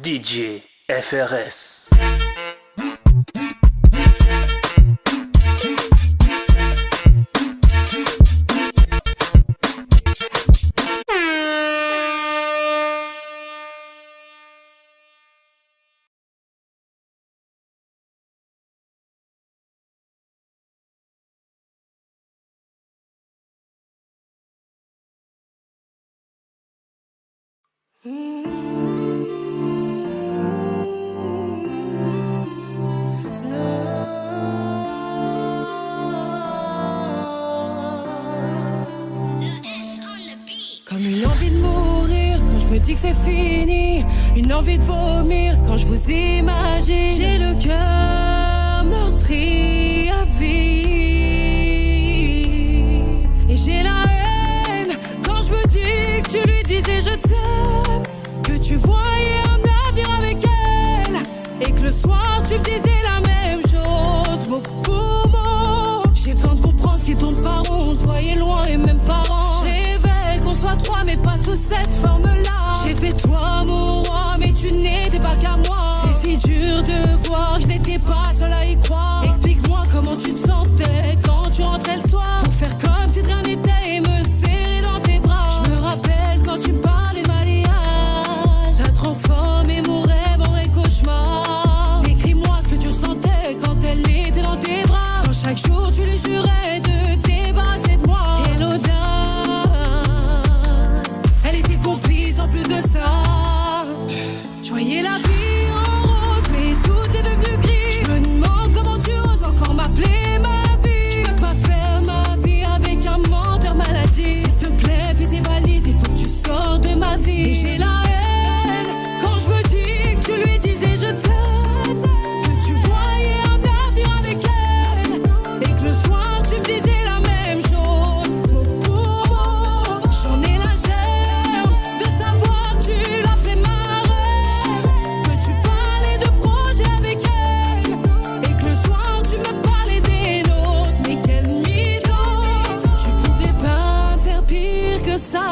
DJ FRS. Comme une envie de mourir quand je me dis que c'est fini, une envie de vomir quand je vous imagine. J'ai le cœur meurtri à vie et j'ai la haine quand je me dis que tu lui disais je t'aime, que tu voyais un avenir avec elle et que le soir tu me disais la même chose mot pour mot. J'ai besoin de comprendre ce qui tourne par rond, on se voyait loin et même pas rond. Qu'on soit trois mais pas sous cette forme-là. J'ai fait toi mon roi mais tu n'étais pas qu'à moi. C'est si dur de voir que je n'étais pas seule à y croire. Explique-moi comment tu te sentais quand tu rentrais le soir, pour faire comme si de rien n'était et me serrer dans tes bras. Je me rappelle quand tu me parlais de mariage, t'as transformé mon rêve en vrai cauchemar. Décris-moi ce que tu ressentais quand elle était dans tes bras, quand chaque jour tu lui jurais de te débarrasser de moi. Quelle audace, en plus de ça, je voyais la vie en rose, mais tout est devenu gris. Je me demande comment tu oses encore m'appeler ma vie. Je peux pas faire ma vie avec un menteur maladie. S'il te plaît, fais tes valises, il faut que tu sors de ma vie. Et j'ai la haine quand je me dis que tu lui disais je t'aime, que tu voyais un avenir avec elle et que le soir tu me disais la même chose mot pour mot. J'en ai la gêne de savoir que tu l'appelais ma reine, que tu parlais de projets avec elle et que le soir tu me parlais des nôtres. Mais quel mytho, tu pouvais pas me faire pire que ça.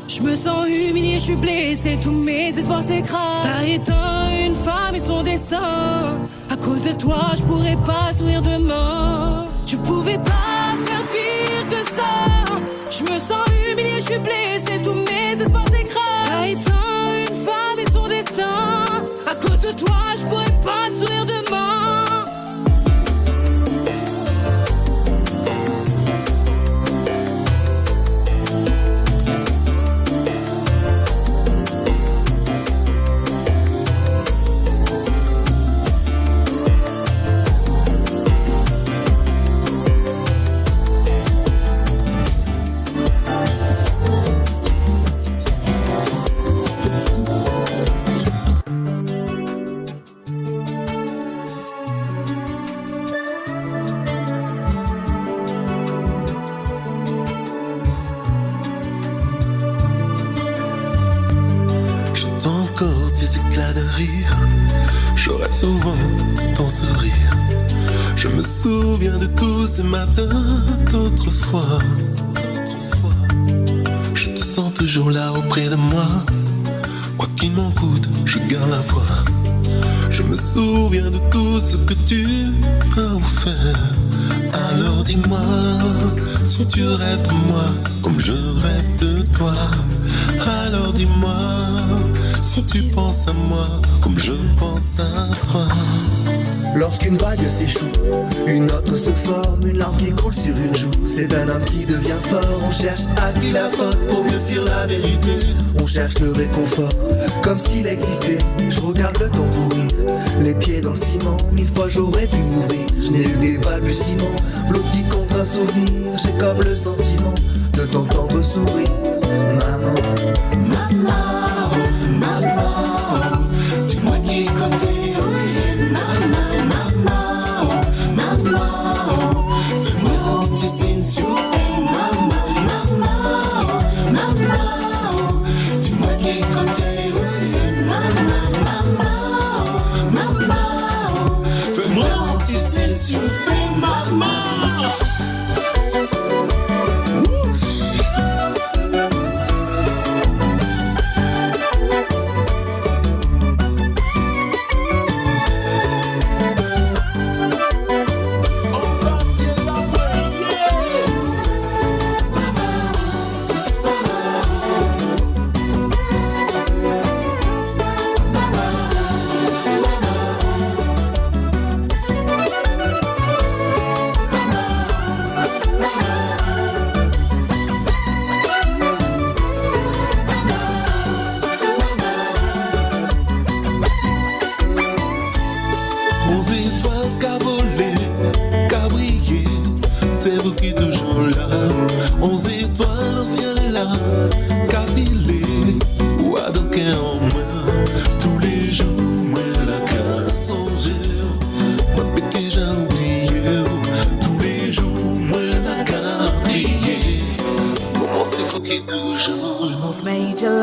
Je me sens humiliée, je suis blessée, tous mes espoirs s'écrasent. T'as éteint une femme et son destin, à cause de toi je pourrais pas sourire demain. Tu pouvais pas me faire pire que ça. Je me sens humiliée, je suis blessée, tous mes espoirs s'écrasent. T'as éteint une femme et son destin, à cause de toi je pourrais pas sourire demain. Je rêve souvent de ton sourire. Je me souviens de tous ces matins d'autrefois. Je te sens toujours là auprès de moi. Quoi qu'il m'en coûte, je garde la foi. Je me souviens de tout ce que tu as offert. Alors dis-moi si tu rêves de moi comme je rêve de toi. Alors dis-moi si tu penses à moi comme je pense à toi. Lorsqu'une vague s'échoue, une autre se forme, une larme qui coule sur une joue. C'est un homme qui devient fort, on cherche à qui la faute pour mieux fuir la vérité. On cherche le réconfort, comme s'il existait. Je regarde le temps courir, les pieds dans le ciment. 1000 fois j'aurais pu m'ouvrir, je n'ai eu des balbutiements. Blotti contre un souvenir, j'ai comme le sentiment de t'entendre sourire. Maman, maman, oh, maman, dis-moi qui côté, oui, maman, maman, oh, maman, fais-moi un petit signe sur elle, maman, maman, maman, dis-moi qui côté, oui, maman, maman, fais-moi un petit signe sur elle, maman.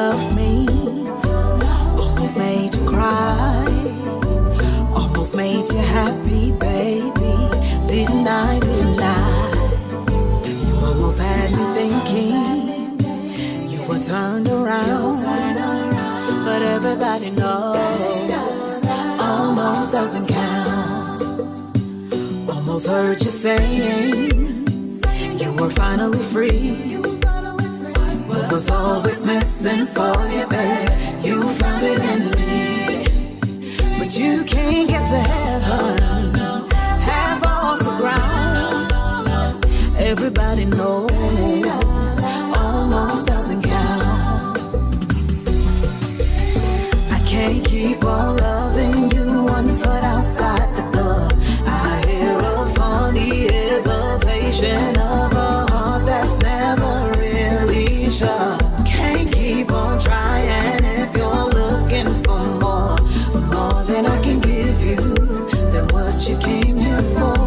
love me, almost made you cry, almost made you happy, baby. Didn't I, didn't I? You almost had me thinking you were turned around, but everybody knows almost doesn't count. Almost heard you saying you were finally free. What was always missing for you, babe? You found it in me. But you can't get to heaven half off the ground. Everybody knows almost doesn't count. I can't keep on loving you 1 foot outside the door. I hear a funny hesitation of a heart that's never really sure. Can't keep on trying if you're looking for more than I can give you, than what you came here for.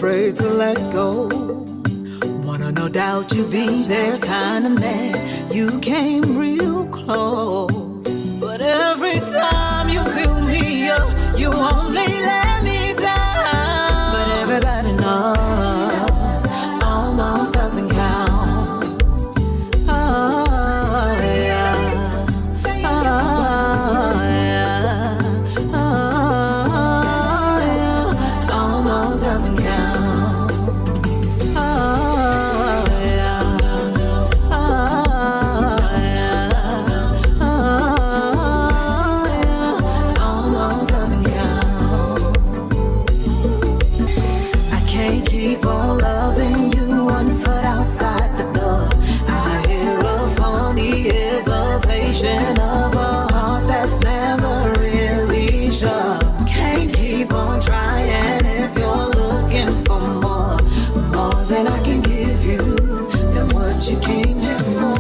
Afraid to let go. Wanna no doubt you be there kind of man. You came real close, but every time you build me up, you only let me down. But everybody knows almost doesn't count. Oh yeah, oh yeah, oh yeah, almost doesn't count. Of a heart that's never really sure. Can't keep on trying if you're looking for more than I can give you, than what you came here for.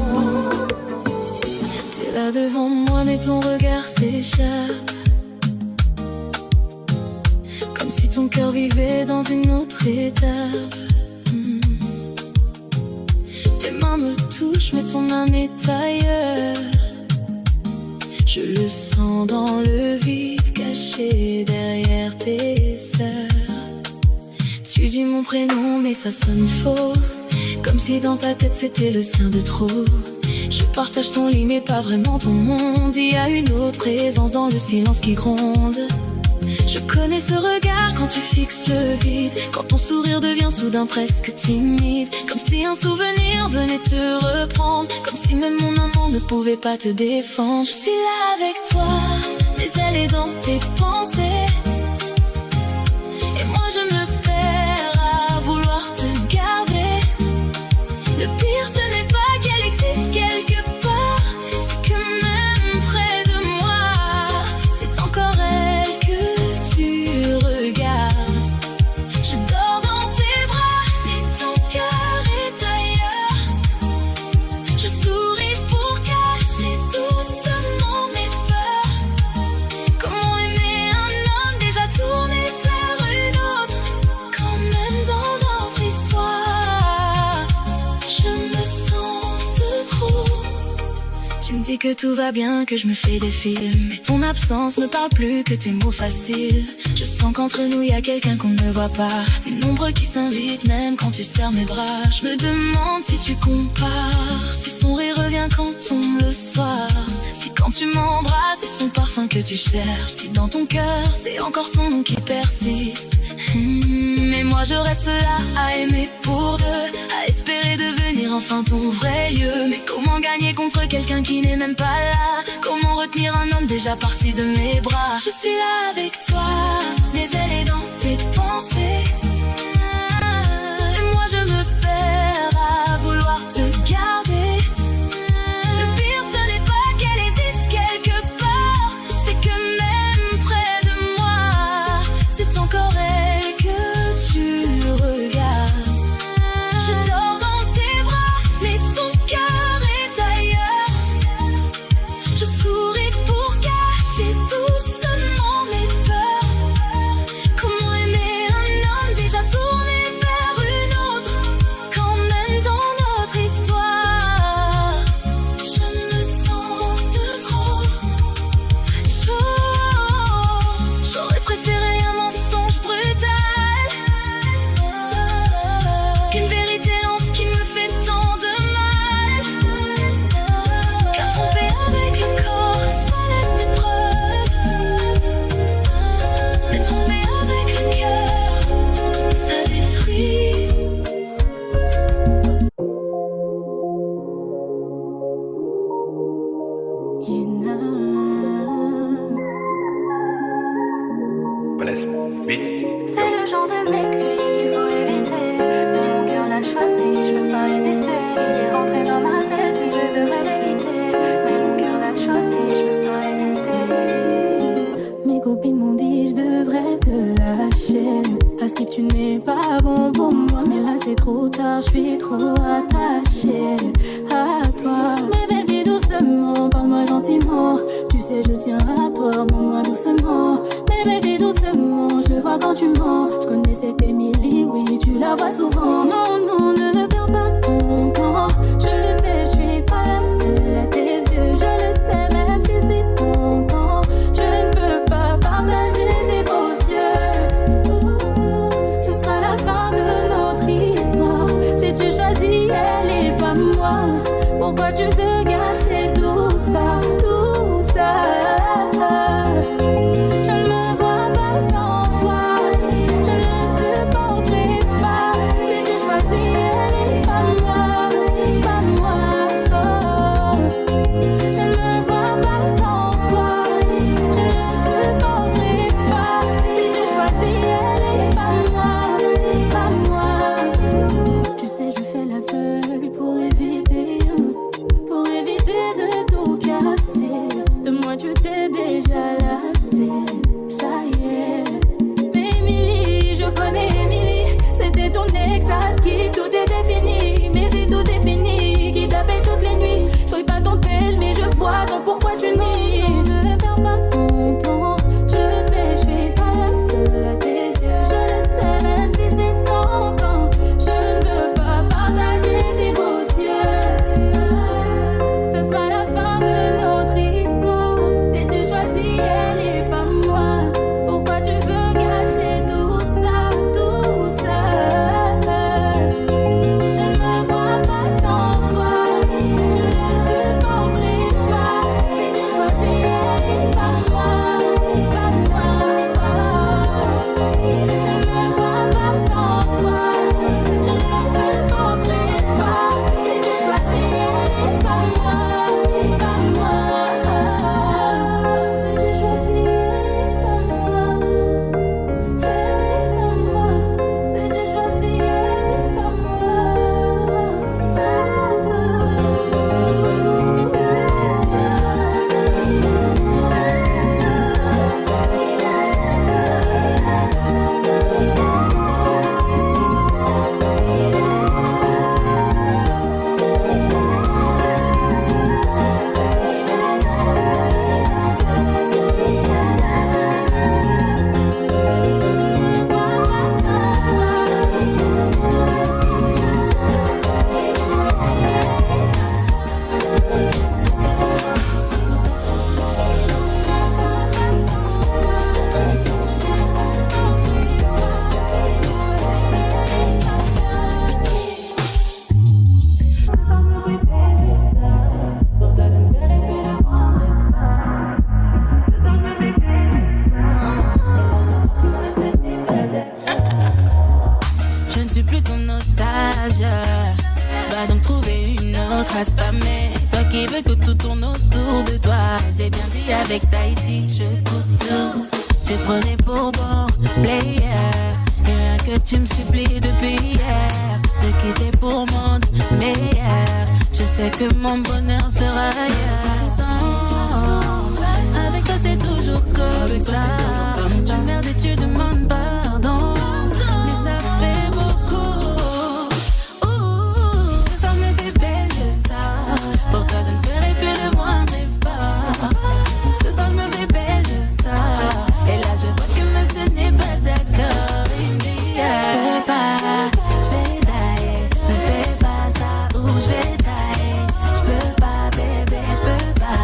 T'es là devant moi mais ton regard s'échappe, comme si ton cœur vivait dans une autre étape. Tes mains me touchent mais ton âme est ailleurs. Je le sens dans le vide caché derrière tes sœurs. Tu dis mon prénom mais ça sonne faux, comme si dans ta tête c'était le sien de trop. Je partage ton lit mais pas vraiment ton monde. Il y a une autre présence dans le silence qui gronde. Je connais ce regard quand tu fixes le vide, quand ton sourire devient soudain presque timide, comme si un souvenir venait te reprendre, comme si même mon amour ne pouvait pas te défendre. Je suis là avec toi, mes ailes dans tes pensées, et moi je me perds à vouloir te garder. Le pire ce n'est pas qu'elle existe quelque part, c'est que même près de moi, c'est encore elle que tu regardes. Je dors dans tes bras, mais ton cœur est ailleurs. Je souris pour cacher doucement mes peurs. Comment aimer un homme déjà tourné vers une autre, quand même dans notre histoire, je me sens de trop. Tu me dis que tout va bien, que je me fais des films, mais ton absence me parle plus que tes mots faciles. Je sens qu'entre nous y a quelqu'un qu'on ne voit pas, une ombre qui s'invite même quand tu serres mes bras. Je me demande si tu compares, si son rire revient quand tombe le soir, si quand tu m'embrasses c'est son parfum que tu cherches, si dans ton cœur c'est encore son nom qui persiste. Mais moi je reste là à aimer pour deux, à espérer devenir enfin ton vrai lieu. Mais comment gagner contre quelqu'un qui n'est même pas là? Comment retenir un homme déjà parti de mes bras? Je suis là avec toi, mes ailes dans tes pensées, et moi je me perds à vouloir te garder. Le pire ce n'est pas qu'elle existe quelque part, Ernest Beat. C'est le genre de mec lui qu'il faut éviter. Mais mon cœur l'a choisi, je peux pas résister. Il est rentré dans ma tête, oui je devrais l'éviter. Mais mon cœur l'a choisi, je peux pas résister. Mes copines m'ont dit je devrais te lâcher. À Skip tu n'es pas bon pour moi. Mais là c'est trop tard, je suis trop attachée à toi. Mais baby doucement, parle-moi gentiment. Tu sais je tiens à toi, mens-moi doucement. Mais baby doucement, je le vois quand tu mens. Je connais cette Emily, oui tu la vois souvent. Non, non, ne perds pas ton temps. Je le sais, je suis pas la seule à tes yeux. Je le sais, même si c'est tentant. Je ne peux pas partager tes beaux yeux. Ce sera la fin de notre histoire. Si tu choisis elle et pas moi, pourquoi tu veux gâcher tout ça, tout ça? Je ne me vois pas sans toi. Je ne supporterai pas si tu choisis elle et pas moi, pas moi. Je ne me vois pas sans toi. Je ne supporterai pas si tu choisis elle et pas moi, pas moi. Tu sais je fais l'aveugle pour éviter de tout casser. De moi tu t'es déjà lassé, ça y est. Mais Emily, je connais Emily. C'était ton ex à Skip, tout était fini. Mais si tout est fini, qui t'appelle toutes les nuits. Je suis pas ton tel, mais je vois donc pourquoi tu nies. Ne perds pas ton temps. Je sais, je suis pas la seule à tes yeux. Je le sais, même si c'est tentant. Je ne veux pas partager tes beaux yeux. Ce sera la fin de notre histoire. Si tu choisis elle et pas moi, pourquoi tu veux gâcher tout ça, tout ça? Je ne me vois pas sans toi. Je ne supporterai pas si tu choisis elle et pas moi, pas moi. Je ne me vois pas sans toi. Je ne supporterai pas si tu choisis elle et pas moi, pas moi. Si tu choisis elle et pas moi, elle et pas moi. Si tu choisis elle et pas Je ne suis plus ton otage. Va donc trouver une autre à spammer. Toi qui veux que tout tourne autour de toi. Je l'ai bien dit avec Tahiti, je coûte tout. Tu te prenais pour bon player. Et rien que tu me supplies depuis hier de quitter pour monde meilleur. Je sais que mon bonheur sera ailleurs. De toute façon, avec toi c'est toujours comme ça. Tu merdes et tu demandes pardon. Mais ça fait beaucoup. Ça me fait belle de ça. Pour toi je ne ferai plus le moindre effort. Ce soir je me fais belle de ça. Et là je vois que monsieur n'est pas d'accord. Il me dit je peux pas, je vais tailler. Ne fais pas ça ou je vais tailler. Je peux pas bébé, je peux pas.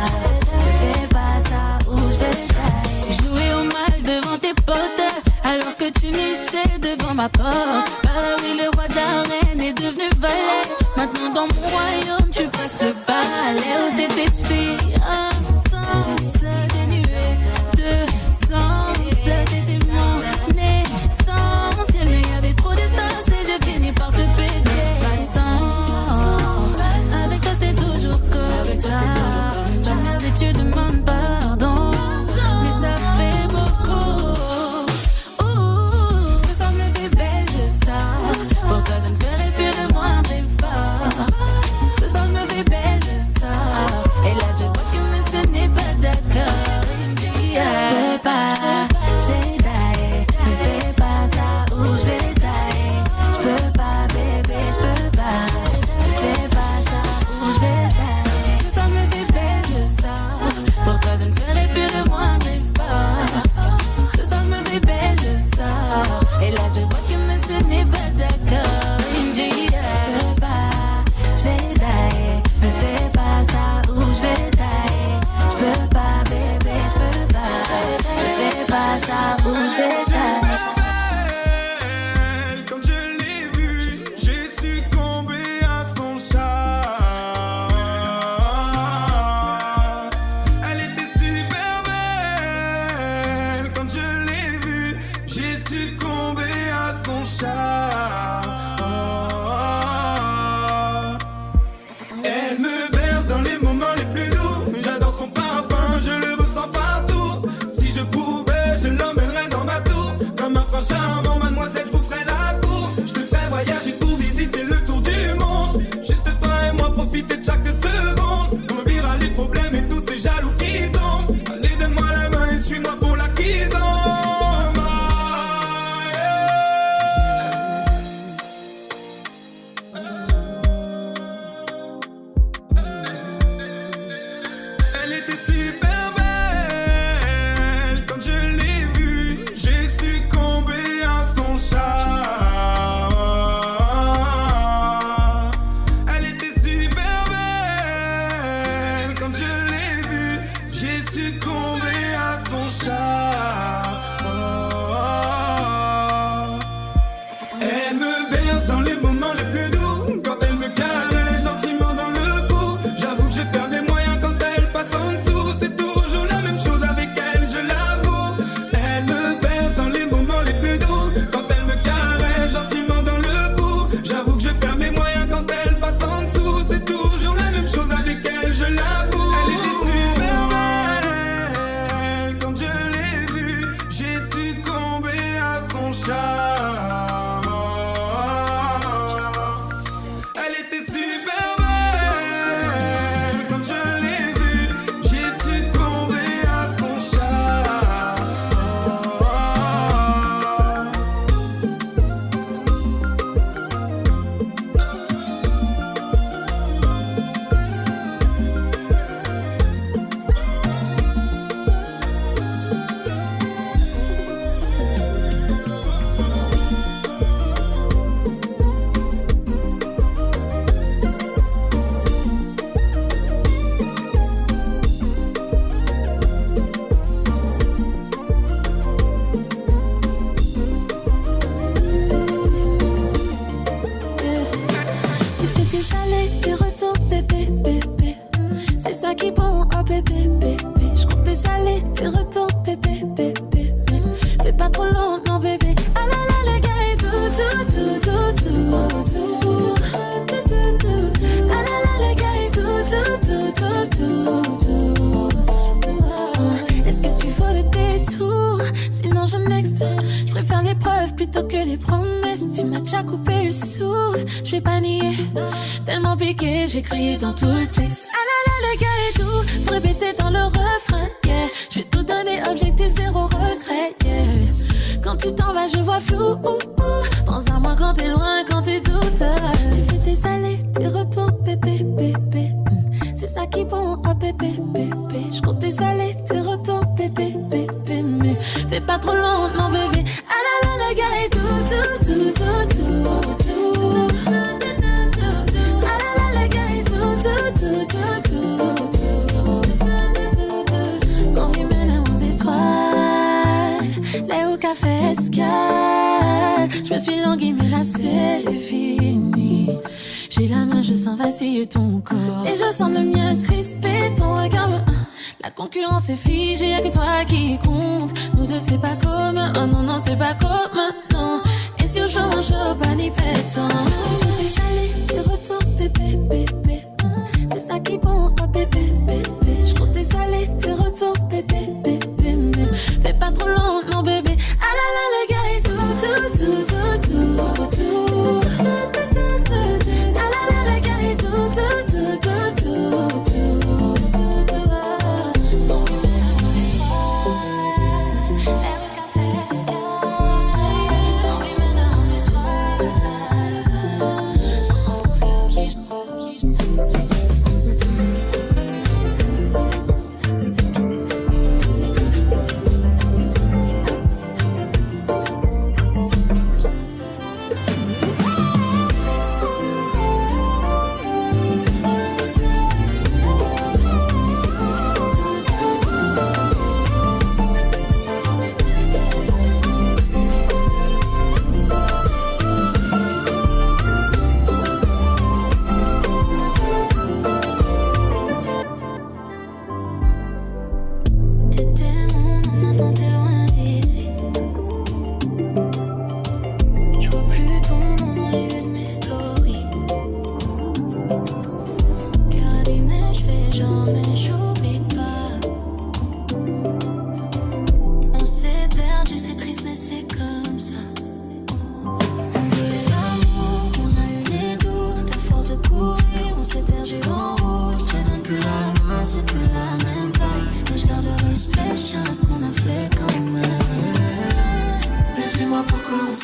Ne fais pas ça ou je vais tailler. Jouer au mal devant tes potes alors que tu nichais devant ma porte. Paris le roi d'Arène est devenu valet. Maintenant dans mon royaume tu passes le balai. Oh c'était si intense, dénué de sens. T'étais mon essentiel, mais y'avait trop d'étincelles. J'ai fini par te péter. De toute façon, avec toi c'est toujours comme ça. Tu merdes et tu demandes pardon. Mais ça fait beaucoup. au détail. Quand je l'ai vue, j'ai succombé à son charme. Elle était super belle. Quand je l'ai vue, j'ai succombé à son charme. Elle me berce dans les moments les plus doux. J'adore son parfum, je le ressens partout. Si je pouvais, je l'emmènerais dans ma tour. Comme un prince charmant, mademoiselle, je vous ferai la cour. Je te fais voyager pour visiter le tour du monde. Juste toi et moi, profiter de chaque seconde. On oubliera les problèmes et tous ces jaloux qui tombent. Allez, donne-moi la main et suis-moi pour la qu'ils ont. Elle était super belle. Quand je l'ai vue, j'ai succombé à son charme. Elle était super belle. Quand je l'ai vue, j'ai succombé à son charme. Elle me berce dans les moments les plus doux. Quand elle me caresse gentiment dans le cou. J'avoue que je perds mes moyens quand elle passe en dessous. C'est toujours la même chose avec elle, je l'avoue. Elle me berce dans les moments les plus doux. Quand elle me caresse gentiment dans le cou. J'avoue que je perds mes moyens quand elle passe en dessous. C'est toujours la même chose avec elle, je l'avoue. Elle était super belle. Quand je l'ai vue, j'ai succombé à son charme. Elle était super belle. Quand je l'ai vue, j'ai succombé à son charme. Tu fais tes allers, tes retours, bébé, bébé. C'est ça qui est bon, oh bébé, bébé. Je compte tes allers, tes retours, bébé, bébé. Fais pas trop long, non bébé. Ah là là, le gars est tout. Ah là là, le gars est tout. Est-ce que tu faut le détour? Sinon je m'ex. Je préfère les preuves plutôt que les promesses. Tu m'as déjà coupé le souffle, je vais pas nier. Tellement piqué, j'ai crié dans tout le texte. Ah là là, le gars est doux, faut répéter dans le refrain, yeah. Je vais tout donner, objectif zéro regret, yeah. Quand tu t'en vas, je vois flou, pense à moi quand t'es loin, quand tu doutes. Tu fais tes allers, tes retours, bébé, bébé. C'est ça qui est bon, oh bébé, bébé. Je compte tes allers, tes retours, bébé, bébé. Mais fais pas trop long, non bébé. Ah là là, le gars est tout. Ah là là, le gars est tout. On vit maintenant aux étoiles, là au café escale. Je me suis languie, mais là c'est fini. J'ai la main, je sens vaciller ton corps. Et je sens le mien crispé, ton regard me... La concurrence est figée, y'a que toi qui compte. Nous deux c'est pas commun, oh non non c'est pas commun, non. Et si au chaud, mon chaud, pas ni pétant. Tu fais tes allers, tes retours, bébé, bébé. C'est ça qui est bon, oh bébé, bébé. Je compte tes allers, tes retours, bébé, bébé. Mais fais pas trop long, non bébé. Ah là là, le gars est tout. Ah là là, le gars est tout.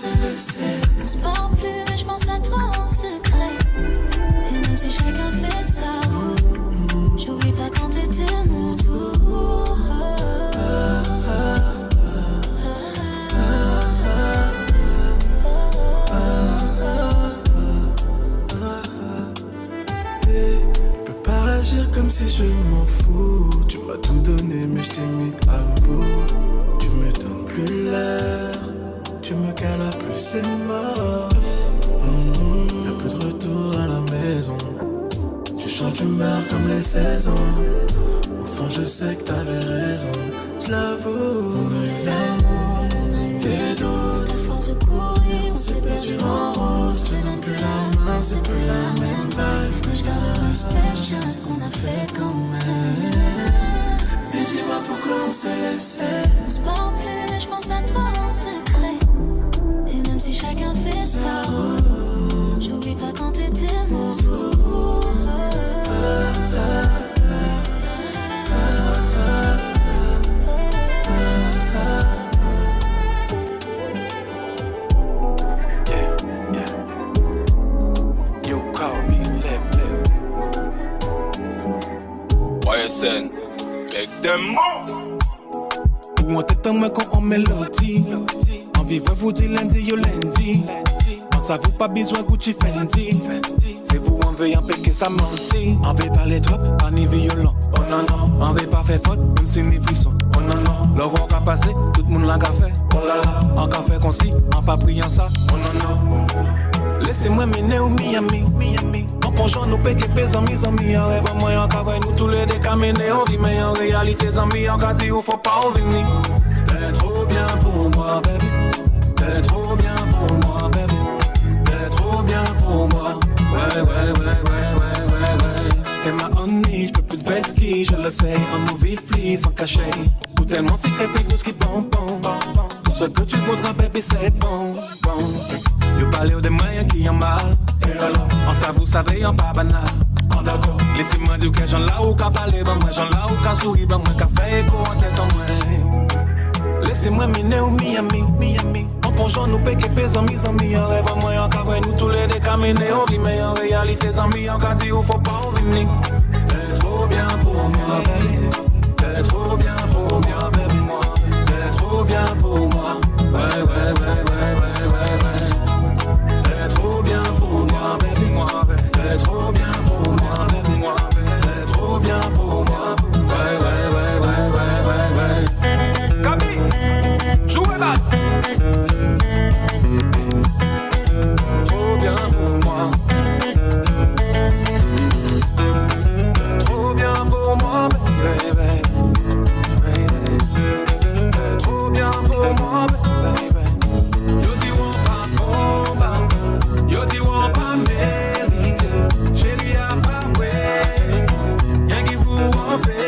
se laisser. On se parle plus, mais je pense à toi en secret. Et même si chacun fait ça, j'oublie pas quand t'étais mon tour. Je peux pas agir comme si je m'en fous. Tu m'as tout donné mais je t'ai mis à bout. Tu me donnes plus l'air, tu me cales à plus c'est mort. Y'a plus de retour à la maison. Tu changes d'humeur comme les saisons. Au fond je sais que t'avais raison. Je l'avoue, on a eu l'amour, des doutes. À force de courir, on s'est perdu en route. Je te donne plus la main, c'est plus la même vibe. Mais je garde le respect, je tiens à ce qu'on a fait quand même. Et dis-moi pourquoi on s'est laissé. On se parle plus, mais je pense à toi en secret. Et même si chacun fait ça, j'oublie pas quand t'étais mon tour. YSN, make them move. Ou on t'étend moi quand on mélodie. En vivant vous dit lundi yo lundi. Pense à vous pas besoin Gucci Fendi. C'est vous en veille impeccable ça menti. On veut parler trop, pas ni violent. Oh non non, on veut pas faire faute, même si ni frisson. Oh non non, l'ouvre on va passer, tout le monde l'a fait. Oh là là, en café concis, en pas priant ça. Oh non non. Laissez-moi mener au Miami. En plongeant nous péguer pes amis. En rêve à moi, en caverne, nous tous les décamenés. On vit, mais en réalité, amis, en cas dit où faut pas en venir. T'es trop bien pour moi, baby. T'es trop bien pour moi, baby. T'es trop bien pour moi. Ouais. T'es ma honey, j'peux plus de vesquille, je le sais. En nous viflis, sans cacher. Tout tellement secret, puis tout ce qui bon. Tout ce que tu voudras, baby, c'est bon. Yo parlez des moyens qui ont mal. En ça vous savez, en pas banal. Laissez-moi dire que j'en là ou qu'à parler, ben moi j'en là ou qu'à sourire, ben moi qu'à faire écho en tête en moi. Laissez-moi mener au Miami. En plongeant nous péguer pes amis. En rêve à moi, en caverne, nous tous les décamenés. On vit, mais en réalité, amis, en cas dit où faut pas en venir. T'es trop bien pour moi, baby. T'es trop bien pour moi, baby, moi. T'es trop bien pour moi. Ouais. T'es trop bien pour moi, baby, moi. T'es trop bien pour moi, baby, moi. T'es trop bien pour moi. Ouais. Gabi, jouez là. Trop bien pour moi. T'es trop bien pour moi, baby. T'es trop bien pour moi, baby. Yo dis on pas combat, yo dis on pas mérité. Chérie a pas vrai, y'a qui vous en fait.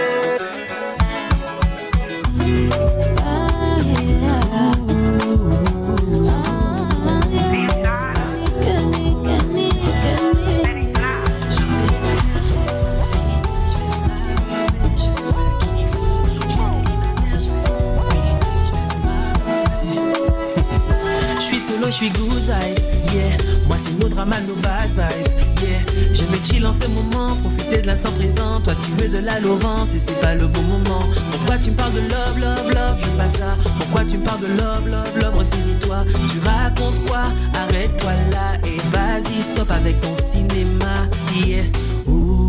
Je suis good vibes, yeah. Moi c'est no drama, no bad vibes, yeah. Je vais chill en ce moment, profiter de l'instant présent. Toi tu veux de la Laurence et c'est pas le bon moment. Pourquoi tu me parles de love, je veux pas ça. Pourquoi tu me parles de love, ressaisis-toi. Tu racontes quoi? Arrête-toi là et vas-y stop avec ton cinéma, yeah. Moi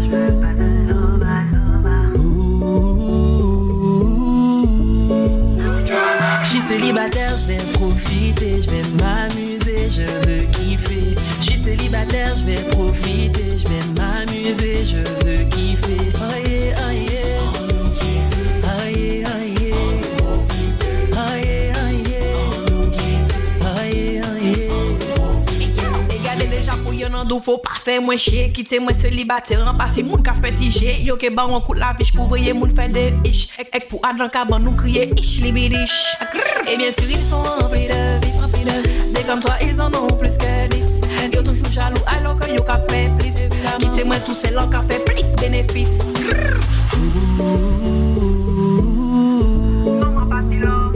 je veux pas de love. Je suis célibataire, je vais profiter, je vais m'amuser, je veux kiffer. Je suis célibataire, je vais profiter, je vais m'amuser, je veux kiffer. Oh yeah, oh yeah. Oh yeah, oh yeah. Oh yeah, oh yeah. Oh yeah, oh yeah. Et gardez déjà pour yon an dou, faut pas faire moins chier. Quitter moi célibataire, remplacer moun ka fait tige. Yo ke baron coup la fiche pour voyer moun fait de ish. Ek pour adlan kaban nous crier ish libidish. Et bien sûr ils sont remplis de vices. Des comme toi ils en ont plus que 10. Yo toujours jaloux alors que yo ka fait plus. Quitter moi tout c'est l'on ka fait plus bénéfice. Maman parti là.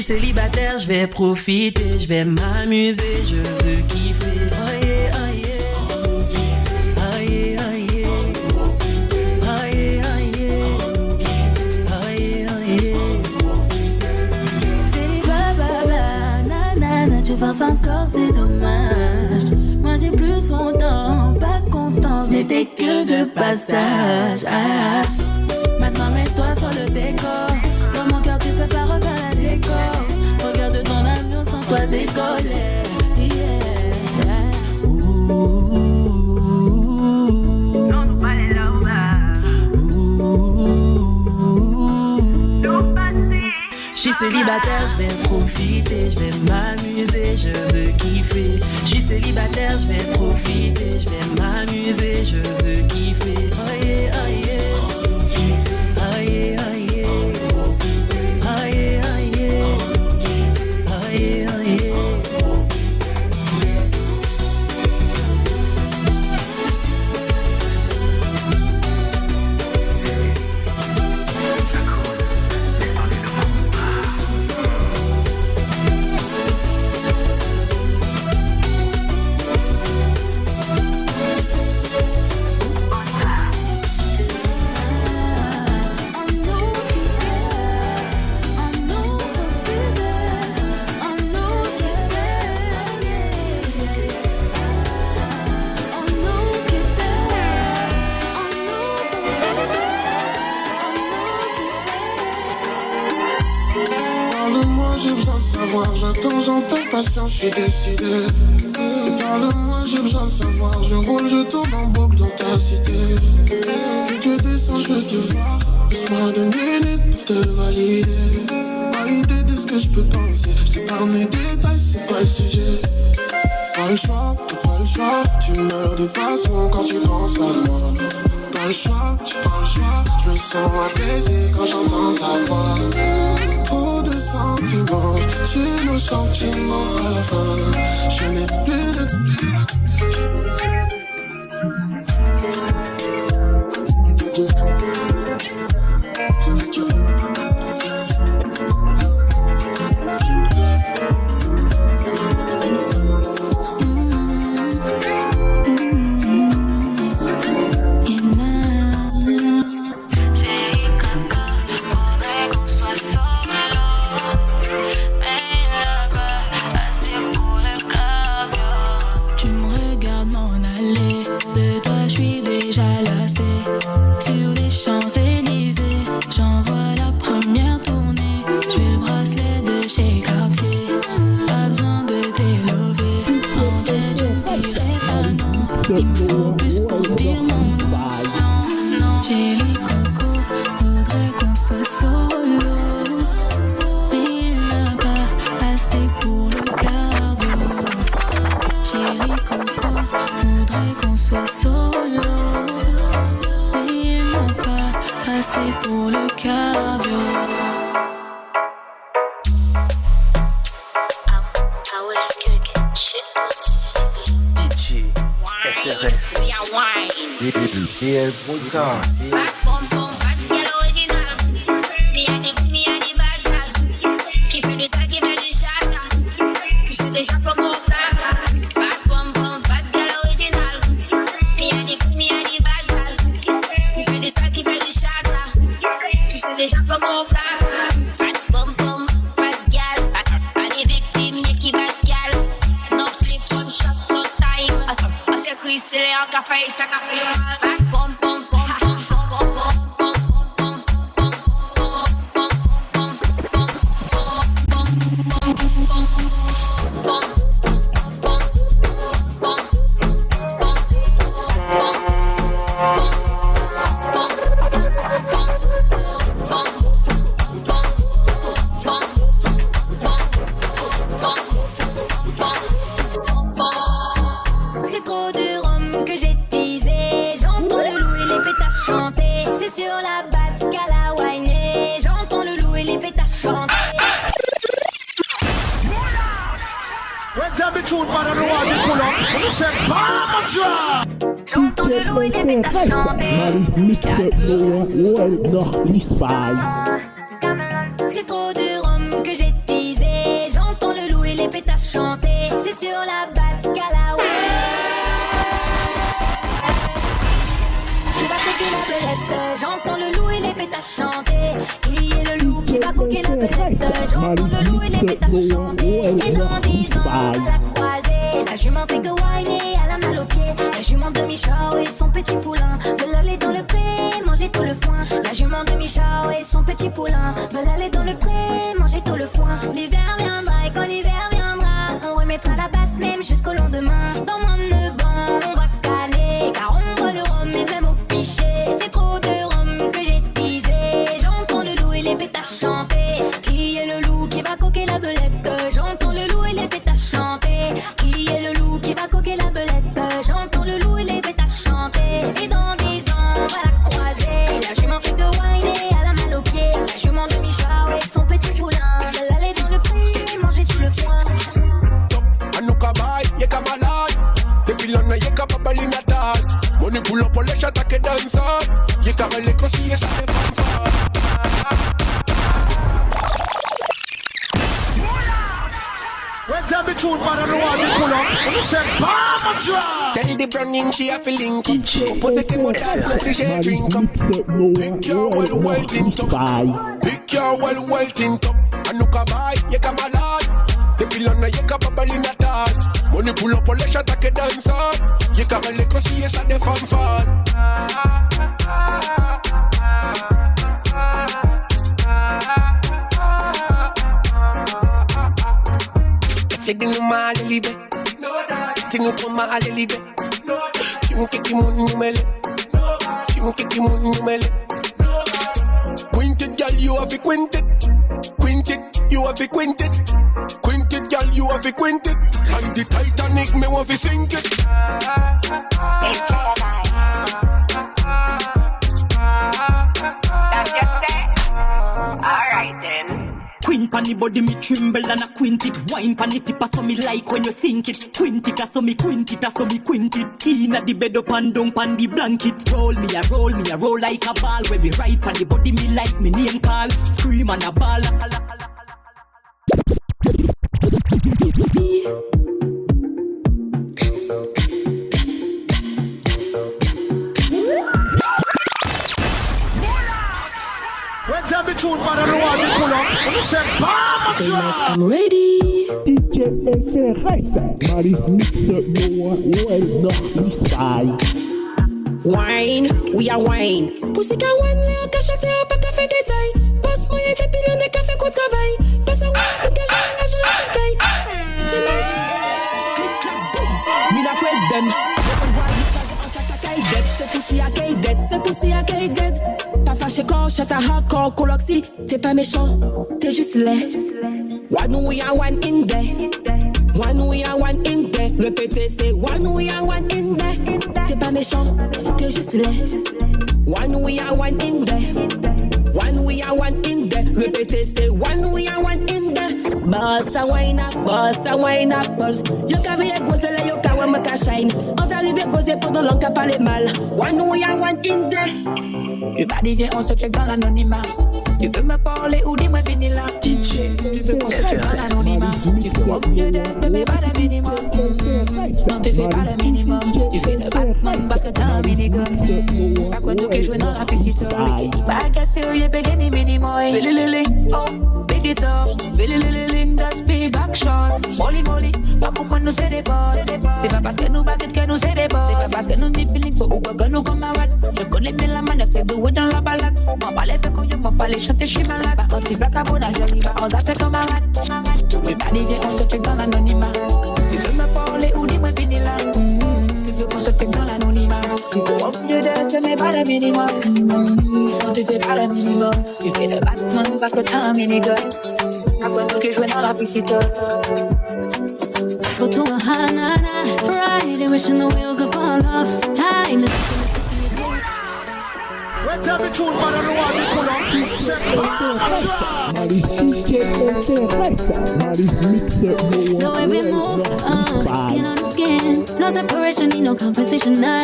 célibataire, je vais profiter, je vais m'amuser, je veux kiffer. Oh yeah, oh yeah. Oh yeah, oh yeah. Oh yeah, oh yeah. Oh yeah, oh yeah. Célibat, baba, nanana, tu forces encore, c'est dommage. Moi j'ai plus son temps, pas content, je n'étais que de passage. Ah. Maintenant mets-toi sur le décor. Dans mon cœur tu peux pas refaire la décor. Regarde ton avion sans toi décoller. Yeah. Non, nous pas les là-bas. Je suis célibataire, je vais profiter, je vais m'amuser, je veux kiffer. Je suis célibataire, je vais profiter, je vais m'amuser, je veux kiffer. Oh yeah, oh yeah. Oh yeah, oh yeah. Oh yeah, oh yeah. Oh yeah, oh yeah. Parle-moi, j'ai besoin de savoir. J'attends, j'en perds patience, je suis décidé. Et parle-moi, j'ai besoin de savoir. Je roule, je tourne en boucle dans ta cité. Puis tu descends, je vais te voir. Laisse-moi 2 minutes pour te valider. Pas idée de ce que je peux penser. Je te parle mes détails, c'est pas le sujet. Pas le choix, t'as pas le choix. Tu meurs de passion quand tu penses à moi. Pas le choix, j'ai pas le choix. Je me sens apaisé quand j'entends ta voix. Trop de sentiments, j'ai nos sentiments à la fin. Je n'ai plus de Il me faut plus pour dire mon nom. Non, chérie Coco, voudrait qu'on soit solo. Mais il n'a pas assez pour le cardio. Chérie Coco, voudrait qu'on soit solo. Mais il n'a pas assez pour le cardio. FRS. C'est trop de rhum que j'ai teasé. J'entends le loup et les pétasses chanter. C'est sur la basse qu'à la whiner. J'entends le loup et les pétasses chanter. J'entends le loup et les pétasses chanter. C'est trop de rhum que j'ai teasé. pétasses chanter. C'est sur la basse Callaway. Qui va coquer la belette, j'entends le loup et les pétasses chanter. Qui est le loup qui va coquer la belette, j'entends le loup et les pétasses chanter. Et dans 10 ans, à la croisée, la jument fait que whiner, elle a mal aux pieds. La jument de Michao et son petit poulain veulent aller dans le pré, manger tout le foin. La jument de Michao et son petit poulain veulent aller dans le pré, manger tout le foin. L'hiver viendra et quand l'hiver viendra, on remettra la basse même jusqu'au lendemain. Dans moins de 9 ans, on va canner, car on boit le rhum et même au pichet. C'est trop de rhum que j'ai teasé. J'entends le loup et les pétasses chanter. Qui est le loup qui va coquer la belette? J'entends le loup et les pétasses chanter. Qui est le loup qui va coquer la belette? J'entends le loup et les pétasses chanter. Et dans 10 ans, on va la croiser. La jument fait que whiner, elle a mal aux pieds. La jument de Michao et son petit poulain veulent aller dans le pré, manger tout le foin. Anukabai, yeka malai. Depuis l'année, yeka babali natas. Money pull up, on les chats à dancer. Yeka relais aussi, et ça défense. When tell me truth, man, I know how to pull up. When you say, Mama Drop. Tell the browning she a feeling it. Pose que mo dad, obligé drink up. Pick your well tint up. Pick your well tint up. Anukabai, yeka malai. Depuis l'année, yeka babali natas. Money pull up, on les chats à dancer. Yeka relais aussi, et ça défense. C'est de nous mal élevé. C'est nous trop mal élevé. Tu me kiki mon numele. Tu me kiki mon numele. Quintet, girl, you have a quintet. Quintet, you have a quintet. Quintet, girl, you have a quintet. Like the Titanic, me want to sink it. That's just it. Alright then. Queen pan the body me tremble and a quint it. Wine pan the tip so me like when you sink it. Quint it so me quint it so me quint it. Inna the bed up and down pan the blanket. Roll me a roll like a ball. When me ride pan the body me like me name call. Scream and a ball. When tell me truth, man, I know how to pull up. When you say, Mama Drop. I'm ready. DJ FRS, Maris Mixer, no one well not spy. Wine, we are wine. Pussy can wine, Léon cache à terre, pas café détail. Passe moi et tes pilons des cafés qu'on travaille. Passe à wine, coup de cage, l'argent et le caille. C'est nice, clic, clac, boum. Me not afraid them. C'est pussy à gay dead, c'est pussy à gay dead. Pas fâché quand j'chète à hardcore, coloxy. T'es pas méchant, t'es juste laid. One we are one in there. One we are one in there. Répétez, c'est one we are one in there. T'es pas méchant, t'es juste laid. One we are one in there. One we are one in there. Répétez, c'est one we are one in there. Boss a wine up, boss. Yo ka vie gose la yo ka wama ka shine. On s'arrive gose pendant l'an ka parle mal. One we are one in there. Tu vas dire on se check dans l'anonymat. Tu veux me parler ou dis-moi fini là. Tu veux qu'on se check dans l'anonymat. Tu fais au mieux d'être, ne mets pas de minimum. Non, tu fais pas le minimum. Tu fais de Batman parce que t'as un minigun. Pas quoi tout qui joue dans la piscine. Il va casser ou y'a pégué ni minimum. Fais le ling, oh, big it up. Fais le ling, das big back shot. Molly, pas pourquoi nous c'est des potes. C'est pas parce que nous baguettes que nous c'est des boss. C'est pas parce que nous ni feeling faut ou quoi que nous comme un rat. Je connais bien la manœuvre, t'es doué dans la balade. M'en parler fait qu'on y m'en parler chanter, j'suis malade. Par contre, il va cabona, j'arrive à on fait comme un rat. Tu m'as dit viens on se check dans l'anonymat. Tu veux me parler ou dis-moi fini là. Tu veux qu'on se check dans l'anonymat. Tu veux au mieux d'être, tu mets pas le minimum. Non, tu fais pas le minimum. Tu fais de Batman parce que t'as un minigun. Après tout qui joue dans la piscine. Go to a hanana, riding, wishing the wheels would fall off. Time to When tell me truth, man, I know how to pull up. When you say, Mama Drop. the way we move, skin on skin. No separation, need no conversation, nah,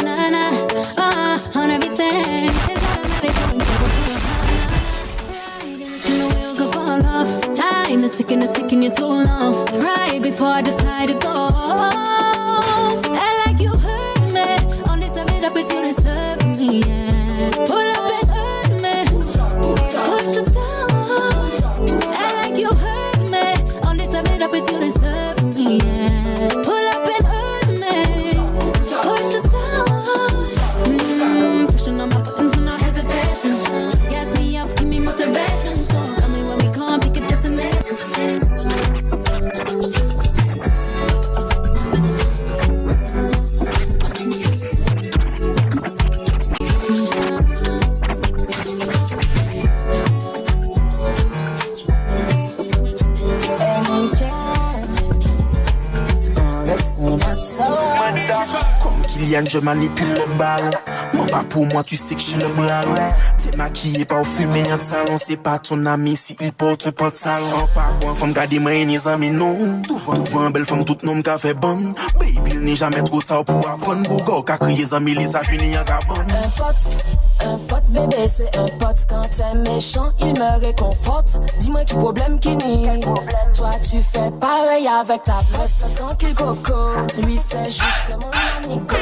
on everything. It's automatic, riding, wishing the wheels would fall off. Time to it's taking you too long. Right before I decide to go. I like you hurt me. Only sum it up if you deserve me, yeah. Pull up and hurt me. Push us down. I like you hurt me. Only sum it up if you deserve me, yeah. Pull up and hurt me. Push us down. Pushing on my buttons with no hesitation. Gas me up, give me motivation. So tell me when we come, pick a destination. Comme Kylian, je manipule le ballon. Moi pas pour moi, tu sais que je suis le ballon. T'es maquillé, pas au fumé en salon. C'est pas ton ami si il porte un pantalon. Pas bon, femme garder moi et les amis non. Devant belle femme, tout nom qu'a fait bon. Baby, il n'est jamais trop tard pour apprendre. Bougo, qu'a crié les amis, les a fini en cabane. Un pote bébé c'est un pote. Quand t'es méchant il me réconforte. Dis-moi quel problème qui nie. Toi tu fais pareil avec ta poste. Tranquille coco, lui c'est juste mon amigo.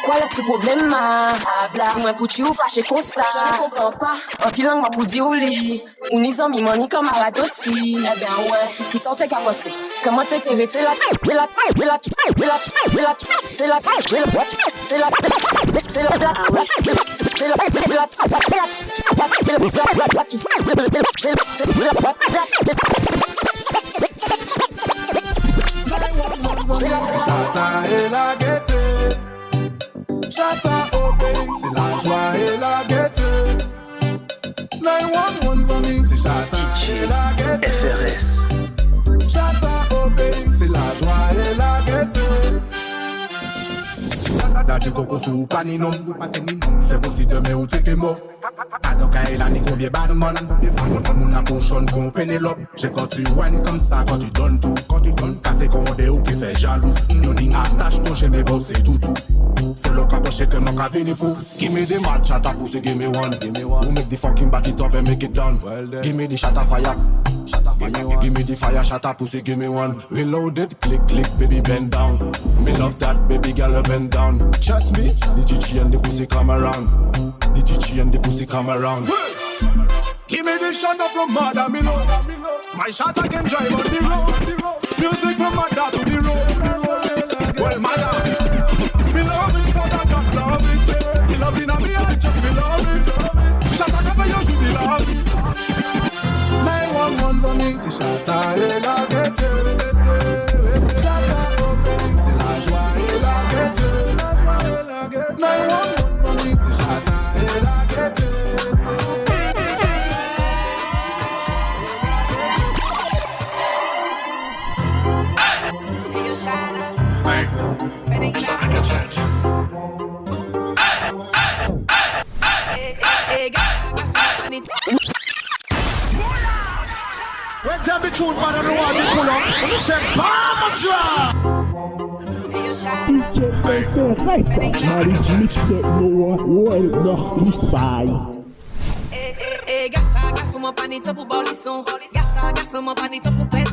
Quoi est-ce que problème ma? Dis-moi pour tu ou fâché comme ça. Je ne comprends pas. En pilant moi pour dire au lit. Ou ni amis mani comme à la doti. Eh bien ouais, ils sont tes capacités. Comment t'es t'es là? Chata et la gaieté, Chata obéit, c'est la joie et la gaieté. 911 sonning, c'est Chata et la gaieté. FRS. Chata obéit, c'est la joie et la gaieté. La du coco sous paninom, fais bon si demain ou tu t'es mort. Donc elle a ni combien badman. Mon approchon qu'on Pénélope. J'ai quand tu whines comme ça, quand tu donnes tout. Quand tu donnes cassé condé ou qui fait jalouse. Yo dit attache ton chez mes boss c'est tout. C'est le capoché que mon cas vini fou. Give me the mad shot up pussy, give me one. Who make the fucking back it up and make it done. Give me the shot of fire. Give me the fire shot up pussy, give me one. Reloaded, click, baby bend down. Me love that baby girl bend down. Trust me, the GG and the pussy come around. The GG and the pussy come around. Give me the shot up from Mother Milo. My shot I can drive on the road. Music from Mother to the road. Well, Mother, me love it for that God love it. Me love it and me I just me love it. Shot I never you should be love it. 911 sonning, c'est Chata et la gaieté. Chata obéit, c'est la joie et la gaieté. 911 sonning, c'est Chata et la gaieté. When tell me truth, man, I don't want to pull up. When you say, Garçon, mon panita pour balisson. Garçon, mon panita pour pète.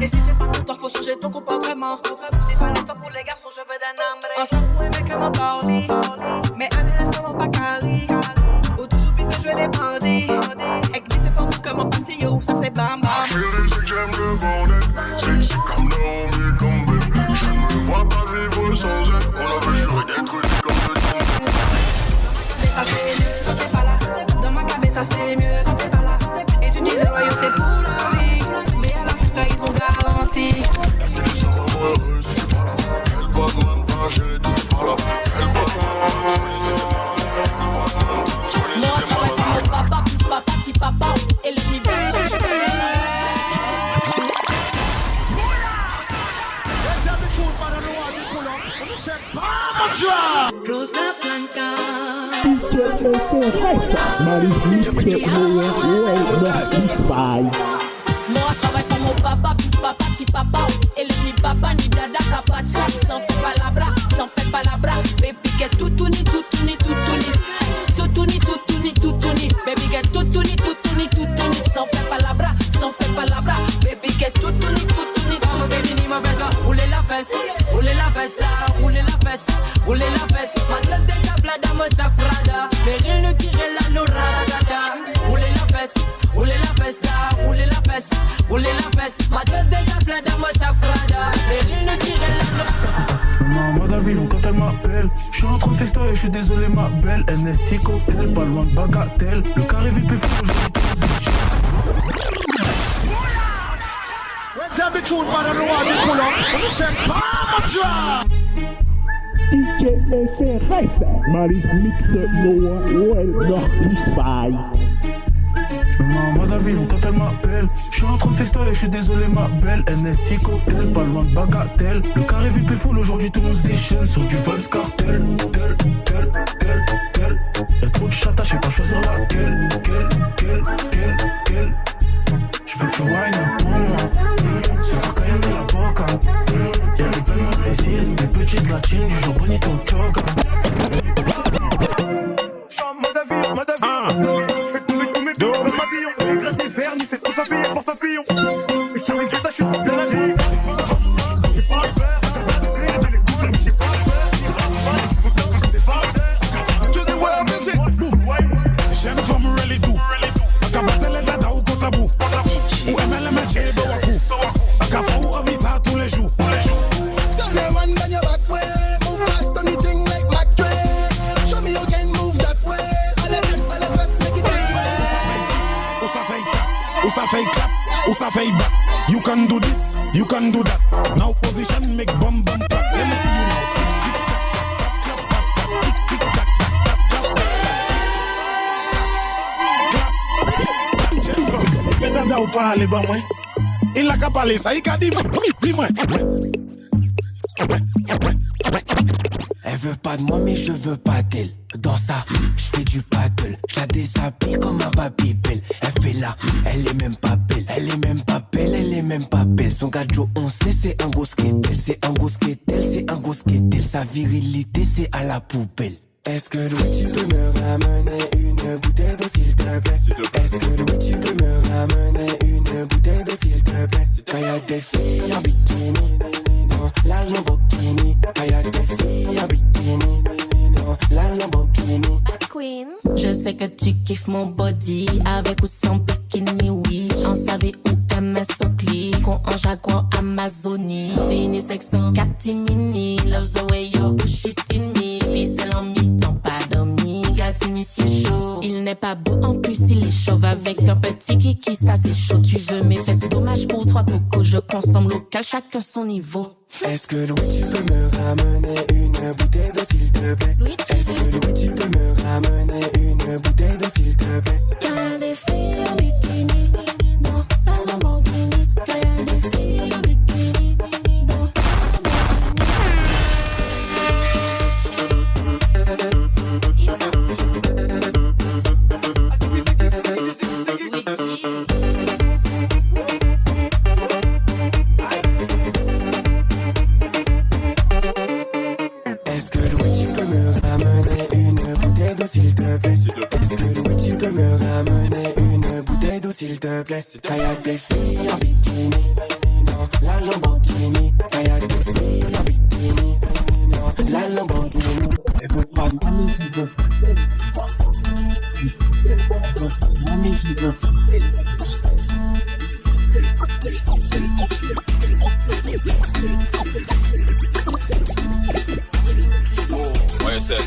Et si t'es pas content, faut changer ton comportement. C'est pas le temps pour les garçons, je veux d'un hambre. Ensemble pour aimer que m'en parle. Mais allez, ça va pas carré. Ou toujours bien jouer les bandits. Et que c'est pas nous comme un passé, yo, ça c'est bam bam. Je sais que j'aime le bordel. C'est comme Naomi, comme bébé. Je ne me vois pas vivre sans elle. On avait juré d'être unis comme le temps. Ça c'est mieux quand t'es pas là. Dans ma cabine, ça c'est mieux quand t'es pas là. Et tu disais loyauté pour la vie. Mais à la fin, ils ont garanti. Elle fait ça vraiment heureuse, je suis pas là. Quelle bonne man va gérer, tu n'es pas là. Quelle bonne Papa, plus papa qui papa. Et l'ennemi bien. Close the planca. Moi travaille pour mon papa, plus papa qui papa. Et ni papa ni dada capacha. Sans fait palabra, sans fait palabra. Baby que tout tourne, tout tourne, tout tourne. Tout tourne, tout tourne. rouler la fesse. Ma tête des aplats dans mon sac Prada. Meryl nous tirait la nourada. Rouler la fesse, rouler la fesse là. Rouler la fesse, rouler la fesse. Ma tête des aplats dans mon sac Prada. Meryl nous tirait la nourada. Maman d'Aville quand elle m'appelle. Je suis en train de festoyer, je suis désolé ma belle. NSI cocktail, pas loin de bagatelle. Le carré VIP est fou aujourd'hui. Tell me truth, man, I don't want to pull up. I'm saying, Pamatra! DJ FRS, Maris Mixer, no well, no, is fine. Maman d'Aville quand elle m'appelle. Je suis en train de festoyer, je suis désolé ma belle. NSI cocktail, pas loin de bagatelle. Le carré VIP est full, aujourd'hui tout le monde se déchaîne. Sur du Vibes Cartel, tel. Y'a trop de chata, je sais pas choisir laquelle. Je veux que tu whine pour moi. Se faire cailler de la boca. Y'a des belles mauvaises, des petites latines, du genre bonito choca. Fais tomber tous mes billes dans ma billon. Éclate mes vernis, c'est trop sa fille, pour sa fillon. Et je savais que je suis trop bien agi. J'ai pas le père, t'as les coups, j'ai pas le père. To the world music. J'aime from really do. Akabatele dada ou kontabou. Ou MLM Chebe Waku. Akafou avisa tous les jours. Turn the one down your back way. Move fast on the thing like Mac Dre. Show me you can move that way. All the best make it that way. Usa fake clap, usa fake back. You can do this, you can do that. Now position make bum clap. Let me see you now. Tick tack, clap. Jennifer, mais dada ou pas aller ban moi. Il a qu'à parler ça, il a dit moi. Elle veut pas de moi mais je veux pas d'elle. Dans ça, je fais du paddle. Je la déshabille comme un babybel. Elle fait là, elle est même pas belle. Elle est même pas belle, elle est même pas belle. Son gadjo on sait c'est un gros skatel. C'est un gros skatel, c'est un gros skatel. Sa virilité c'est à la poubelle. Est-ce que Louis tu peux me ramener une bouteille d'eau s'il te plaît? Est-ce que Louis tu peux me ramener une bouteille d'eau s'il te plaît? Quand y'a des filles en bikini dans la Lamborghini. Quand y'a des filles en bikini dans la Lamborghini. Queen. Je sais que tu kiffes mon body avec ou sans bikini, oui. En savais où MS au clic, on en Jaguar Amazonie. Vini sexant, Katimini, loves the way you push it in me. Ficelle en mi-temps, pas dormi, gâti monsieur chaud. Il n'est pas beau, en plus il est chauve avec un petit kiki, ça c'est chaud. Tu veux mes fesses, dommage pour toi coco, je consomme local, chacun son niveau. Est-ce que Louis tu peux me ramener une bouteille d'eau s'il te plaît? Est-ce que Louis tu peux me ramener une bouteille d'eau s'il te plaît? Y'a des filles en bikini dans la Lamborghini. Y'a des filles en bikini dans la Est-ce que Louis tu peux me ramener une bouteille d'eau s'il te plaît? Est-ce que Louis tu peux me ramener une bouteille d'eau s'il te plaît? Quand y'a des filles en bikini dans la Lamborghini. Quand y'a des filles en bikini dans la Lamborghini. Elle veut pas de moi mais j'y veux. Elle veut pas de moi mais j'y veux. Ouais, c'est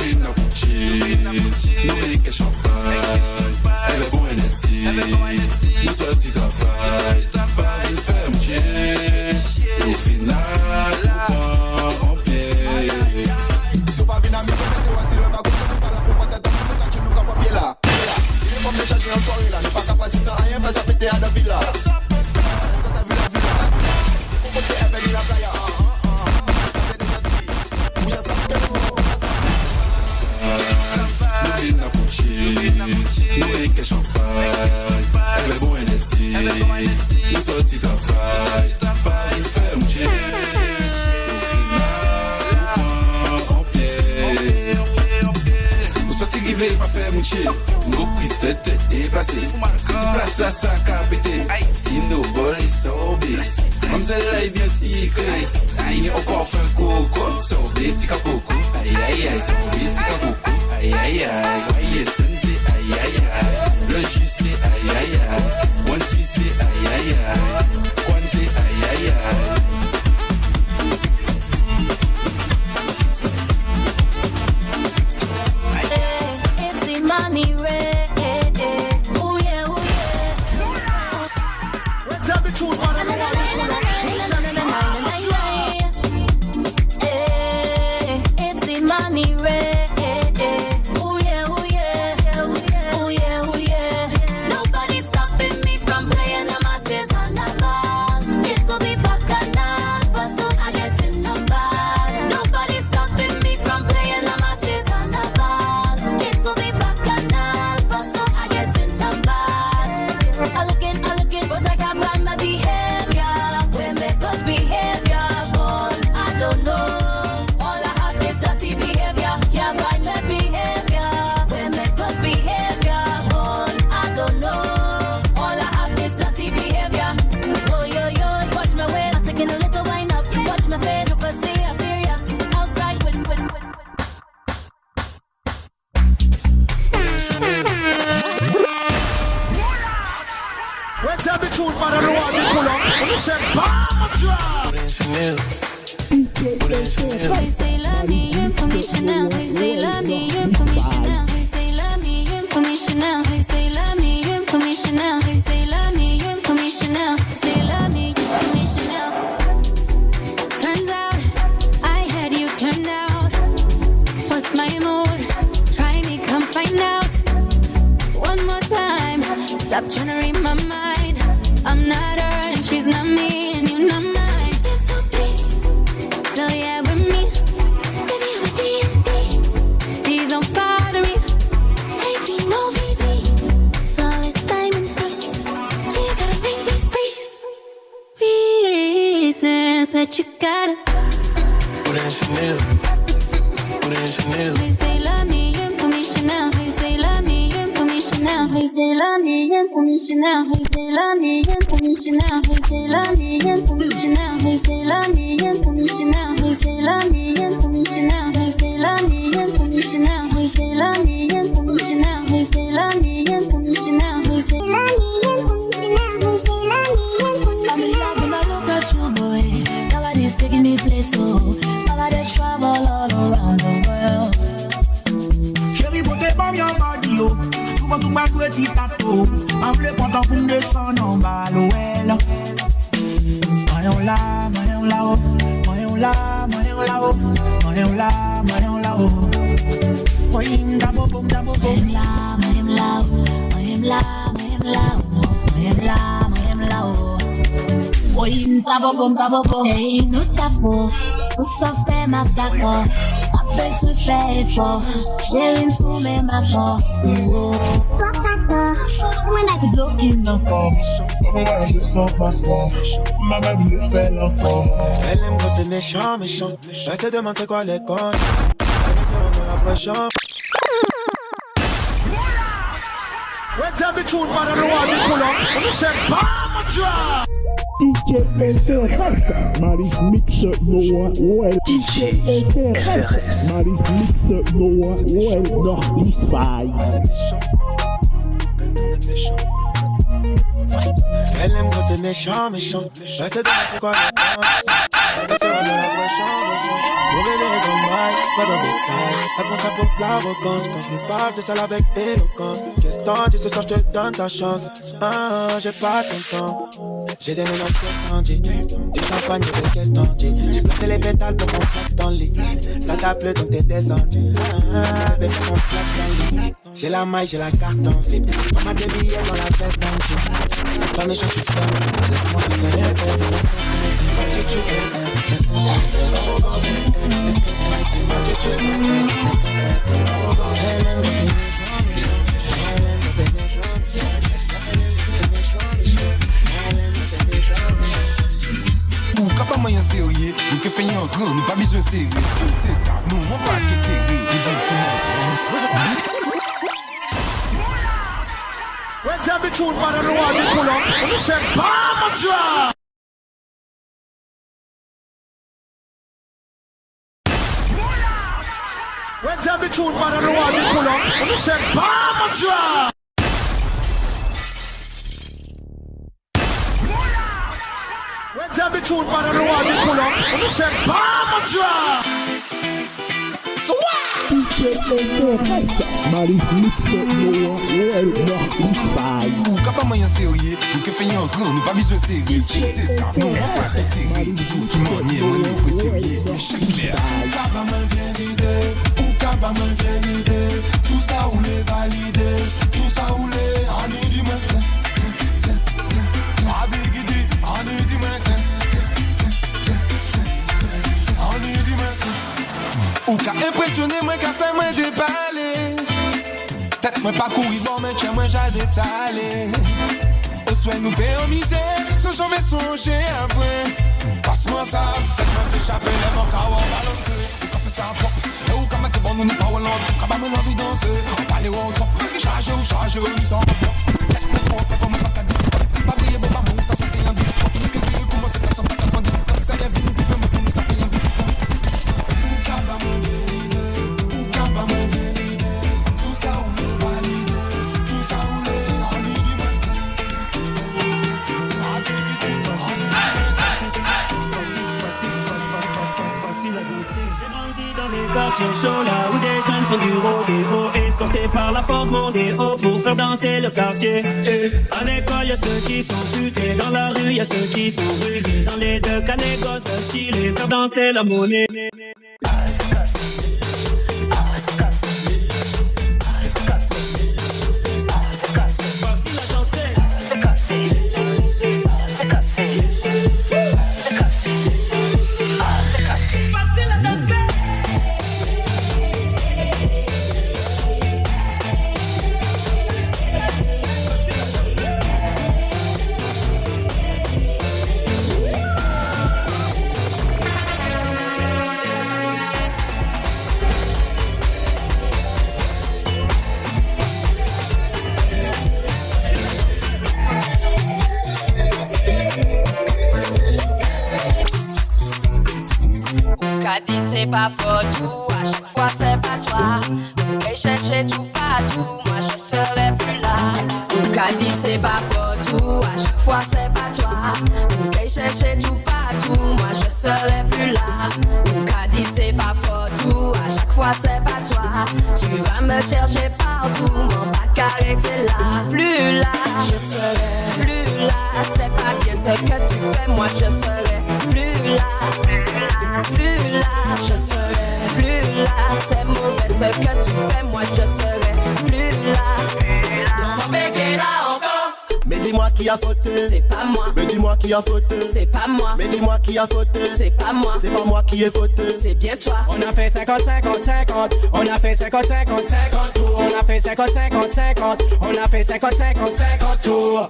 Louis n'a Gucci, Louis qu'est champagne. Elle est bon NSI, nous sortis travail. Pas une ferme chier. Au final, on en pied. Sou pa vin a mi fè mette wasi le bago. Nou pa la pou patata, nou ka ki nou ka papye la. Il est comme les chargés en soirée là. Nou pa ka pati sans rien, fè sa pété à la villa. Est-ce que t'as vu la villa? Pour c'est Evelyn la playa. Ça fait des antilles. Où y'a ça que Louis n'a Gucci, Louis qu'est champagne. Elle est bon NSI, nous sortis travail. Pas une ferme chier. Rivé, pas faire moucher. Nos prises de tête déplacées. Si place là, ça a pété. Si nos bols ils sont obés. Comme celle-là, il vient si classe. Aïe, on va faire un coco. Sortez, c'est qu'un coco. Aïe, aïe, aïe, sortez, c'est qu'un coco. Aïe, aïe, aïe. Voyez, sensei, aïe, aïe, aïe. Le jus, c'est aïe, aïe, aïe. One, two, c'est aïe, aïe, aïe. One, c'est aïe, aïe, aïe. Money red, ooh yeah, ooh yeah. Let's have the truth, it's the money red, ooh yeah, ooh yeah, ooh yeah, ooh yeah, ooh yeah. Nobody's stopping me from playing the masses on the ball. It could be bacchanal, for soon I get in the bag. Nobody's stopping me from playing the masses on the ball. It could be bacchanal, for soon I get in the bag. I looking, but I can't find my behavior. When my good behavior gone, I don't know. All I have is dirty behavior. Can't find my behavior. When my good behavior gone, I don't know. All I have is dirty behavior. Oh yo yo, watch my ways. I'm taking a little wine up. Watch my face. You can see I'm serious. Outside with. Let's have the truth, man. I don't want to pull up. You said, bomb drop. We say love me, you pour me Chanel. We say love me, you pour me Chanel. We say love me, you pour me Chanel. We say love me, you pour me Chanel. We say love me, you pour me Chanel. Say love me, you pour me Chanel. Turns out I had you turned out. What's my mood? Try me, come find out. One more time. Stop trying to read my mind. I'm not her and she's not me and you're not mine. No, yeah, with me. Baby, I'm a D&D. Please don't bother me. Baby, no VV. Flawless diamond face. You gotta make me freeze. Reasons that you gotta. Put in Chanel. Put in Chanel. We say love me, you pour me Chanel. We say love me, you pour me Chanel. We say love me, you pour me Chanel. We say love me, you pour me Chanel. We say love me, you pour me Chanel. We say love me, you pour me Chanel. We say love me, you pour me Chanel. We say love me, you pour me Chanel. We say love me, you pour me Chanel. We say love me, you pour me Chanel. We say love me, you pour me Chanel. We say love me, you pour me Chanel. I'm in love when I look at you, boy. Nobody's taking me place, oh. Nobody's travel all around the world. Chérie, pour tes pommes, y'a pas d'io. Souvent tout ma gueule, t'y tato. En v'lait pas tant pour me descendre en bas, l'ouel. Moyen là, moyen là-haut. Moyen là, moyen là-haut. Moyen là, moyen là-haut. Moyen d'abo-boum, d'abo-boum. Moyen là, moyen là-haut. Moyen là, moyen là-haut. Moyen là, moyen là-haut. Moyen d'abo-boum, d'abo-boum. Hey, nous savons. Nous sommes faits, ma d'accord. Pas besoin de faire effort. J'ai une soumée, ma voix. Toi, d'accord. Moi, n'a que bloqué l'enfant. Ouais, je sens passeport. Ma mère me fait l'enfant. Elle aime quand c'est méchant, méchant. Elle se demande c'est quoi les comptes. Elle se rend la prochaine. Let's have the truth, man. I don't want to pull up. You said, bomb drop. DJ FRS, Maris Mixer Noah Well. DJ FRS, Maris Mixer Noah Well. Northeast 5. Elle aime quand c'est méchant, méchant. Elle se demande c'est quoi les comptes. Elle se rend la prochaine, méchant. Mon bébé est dans le mal, pas dans le détail. Elle prend ça pour l'arrogance. Quand je lui parle de ça avec éloquence. Qu'est-ce que t'en dis ce soir, je te donne ta chance. Ah, j'ai pas ton temps. J'ai des mélanges tendus, du champagne et des caisses tendues. J'ai placé les pétales pour qu'on flex dans le lit. Ça t'a plu donc t'es descendu. Bébé qu'on flex dans le lit. J'ai la maille, j'ai la carte en fit. On m'a des billets dans la veste tendue. Pas méchant, je suis fun. Laisse-moi faire. Quand moyen sérieux, nous que faisons en grand, nous pas besoin de sérieux. Si on te ça, nous on pas que sérieux. Let's have the truth, man. I don't want to pull up. You said, bomb drop. tune, man, and the one you pull up. And you say, Bama Drop! When tell the tune, man, and the one you pull up. And you say, Bama Drop! So what? Capable moyen sérieux, nous que fait un grand, nous pas besoin sérieux. C'est ça, nous on pas que sérieux. Tout qui manier, on est pas sérieux. Chaque clair. Capable vient l'idée, ou capable vient l'idée. Tout ça ou les valider, tout ça ou les. On est du matin, on est du matin. Ou qu'a impressionné moi qu'a fait moi déballer. Tête moi pas courir bon mais tiens moi j'ai détalé. Au soir nous payons misère sans jamais songer après. Passe-moi ça, tête moi échapper les mots qu'à avoir balancé. Ou fait ça fort, et ou qu'a mettre bon nous pas wallon, qu'a pas me l'envie danser. On parle au trop, charger ou nous sans stop. Tête moi trop fait comme pas qu'à dire. Pas briller bon maman ça c'est un disque. Nous que dire comment c'est pas ça pas ça pas dire. Ça y est venu puis même pour nous ça fait un disque. Quartier chaud là où des jeunes font du rodéo, escortés par la porte Mondéo pour faire danser le quartier. À l'école y'a ceux qui sont futés, dans la rue y'a ceux qui sont rusés. Dans les deux cas les gosses veulent chiller, faire danser la monnaie. C'est pas faux tout, à chaque fois c'est pas toi. On peut chercher tout partout, moi je serai plus là. Qu'a dit c'est pas faux tout, à chaque fois c'est pas toi. On peut chercher tout partout, moi je serai plus là. Qu'a dit c'est pas faux tout, à chaque fois c'est pas toi. Tu vas me chercher partout, mon pas qu'arrêter là. Plus là, je serai plus là. C'est pas bien ce que tu fais, moi je serai plus là. Plus là, je serai plus là. C'est mauvais ce que tu fais, moi je serai plus là. On va là encore. Mais dis-moi qui a fauté. C'est pas moi. Mais dis-moi qui a fauté. C'est pas moi. Mais dis-moi qui a fauté. C'est pas moi. C'est pas moi qui ai fauté. C'est bien toi. On a fait 50-50-50. On a fait 50-50-50 tours. On a fait 50-50-50. On a fait 50-50-50 tours.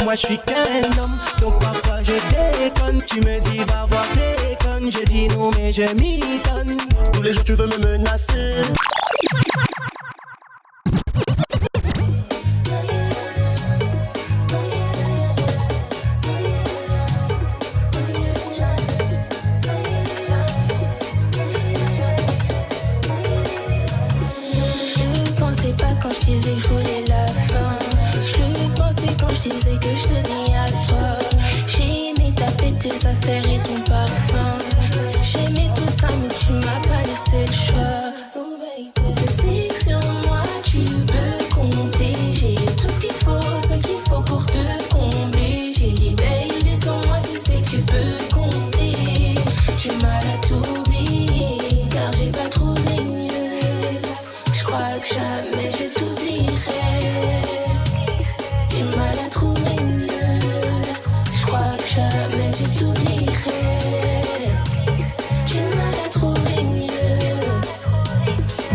Moi je suis qu'un homme, donc parfois je déconne. Tu me dis va voir tes connes. Je dis non mais je m'y donne. Tous les jours tu veux me menacer. Je pensais pas quand je disais que je voulais la fin. Je pensais quand je disais que je tenais à toi. J'ai aimé ta pète, tes affaires et ton parfum. J'aimais tout ça mais tu m'as pas laissé le choix. Je sais que sur moi tu peux compter. J'ai tout ce qu'il faut pour te combler. J'ai dit baby sans moi tu sais que tu peux compter. Tu m'as tout oublié car j'ai pas trouvé mieux. Je crois que jamais je t'oublierai. Tu m'as trouvé mieux. Je crois que jamais je t'oublierai. Tu m'as trouvé mieux.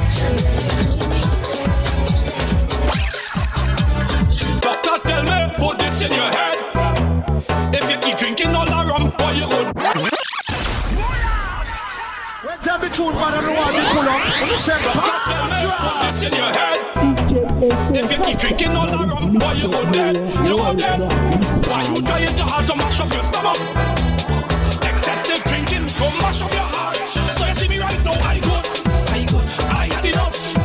Jamais je t'oublierai. Doctor, tell me, put this in your head. If you keep drinking all that rum, boy, you good. When tell the truth, man, and the one you pull up. And you say, Bama Drop! Put this in your head. If you keep drinking all that rum, boy, you go dead. You go dead. Why you trying to hard to mash up your stomach? Excessive drinking go mash up your heart. So you see me right now, I good. I had enough.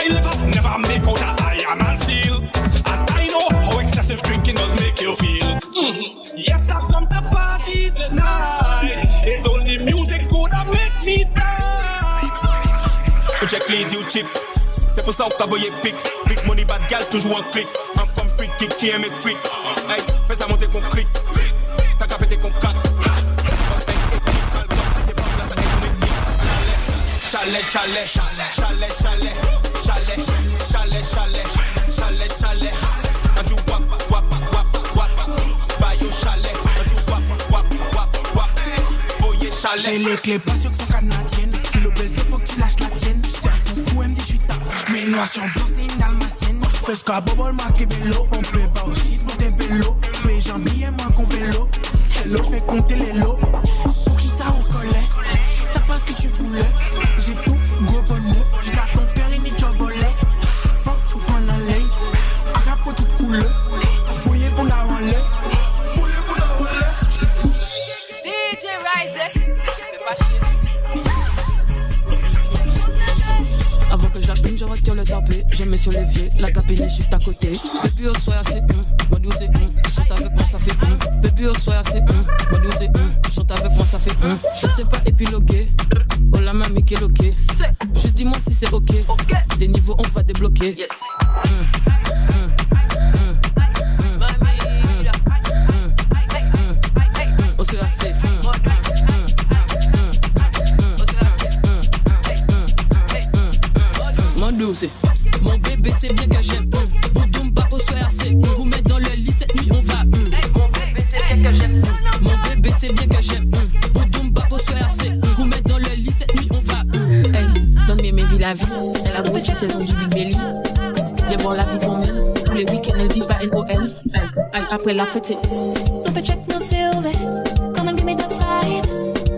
my liver never make out a iron and steel. And I know how excessive drinking does make you feel. Yes, I come to party tonight. It's only music good that make me die. Check les deals cheap. C'est pour ça qu'on t'a voyé pic. Big money bad gal toujours en clic. Un femme freak qui aime freak. Hey, fais ça monter qu'on cric. Ça capete qu'on cac. Chalet, chalet, chalet, chalet, chalet, chalet, chalet, chalet, chalet, chalet. Un du wap, wap, wap, wap, bayo chalet. Un du wap, wap, wap, wap, voyez chalet. J'ai les clés, pas sûr que sont canadiennes. Le bel, c'est faut que tu lâches la tienne. C'est à son fou, M18 ans. J'mets noir sur blanc, c'est une dalmatienne. Fais ce qu'a bobol, marqué bello. On peut pas au schiste, monter bello. Mais j'en billet, moins qu'on vélo. Hello, j'fais compter les lots. Pour qui ça on collait? T'as pas ce que tu voulais. J'ai tout, gros bonheur. Jusqu'à ton cœur, il n'y a volé. Fuck, tout en allée. Arabe pour toute couleur. Fouillez pour la relais. Fouillez pour la relais. DJ Rise. Avant que j'appuie, je retire le tapé. Je mets sur l'évier, la tapine est juste à côté. Baby, au soir, c'est moi d'où c'est chante avec moi, ça fait Baby, au soir, c'est moi d'où c'est chante avec moi, ça fait Je sais pas épiloguer. Oh la mamie qui est loquée. Juste dis-moi si c'est ok. Des niveaux, on va débloquer. Yes. Au soir, c'est mon bébé c'est bien que j'aime Boudoumba au soir c'est vous met dans le lit cette nuit on va Mon bébé c'est bien que j'aime Mon bébé c'est bien que j'aime Boudoumba au soir c'est vous met dans le lit cette nuit on va Hey, donne-moi mes vies la vie Elle a doué 6 saisons du Big Belly Viens voir la vie pour moi Tous les week-ends elle dit pas N.O.L. Après la fête c'est No pe check, no silver Come and give me that fight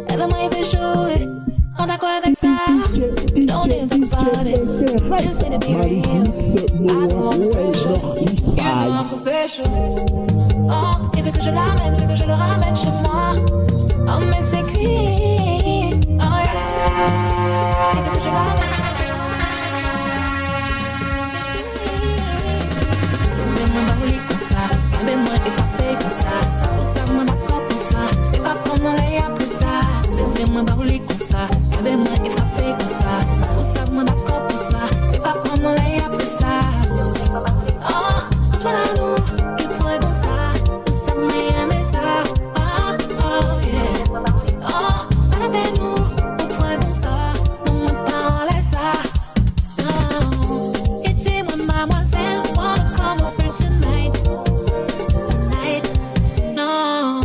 Elle va m'arriver jouer On a quoi avec ça Don't even about it Just need to be real I don't want the pressure You know I'm so special Oh, il veut que je l'amène Veut que je le ramène chez moi Oh mais c'est cuit Oh yeah Il veut que je l'amène Si vous voulez me barouler comme ça Savez-moi et frapper comme ça Vous savez moi d'accord pour ça Et pas prendre les après ça Si vous voulez me barouler comme ça Savez-moi et frapper comme ça Vous savez moi d'accord pour ça Et pas prendre les après ça Oh, voilà nous Je pourrais comme ça Vous savez aimer ça Oh, oh yeah Oh, voilà nous On pourrait comme ça Non, moi pas en laisse ça Non Et dis-moi mademoiselle Wanna come over tonight Tonight Non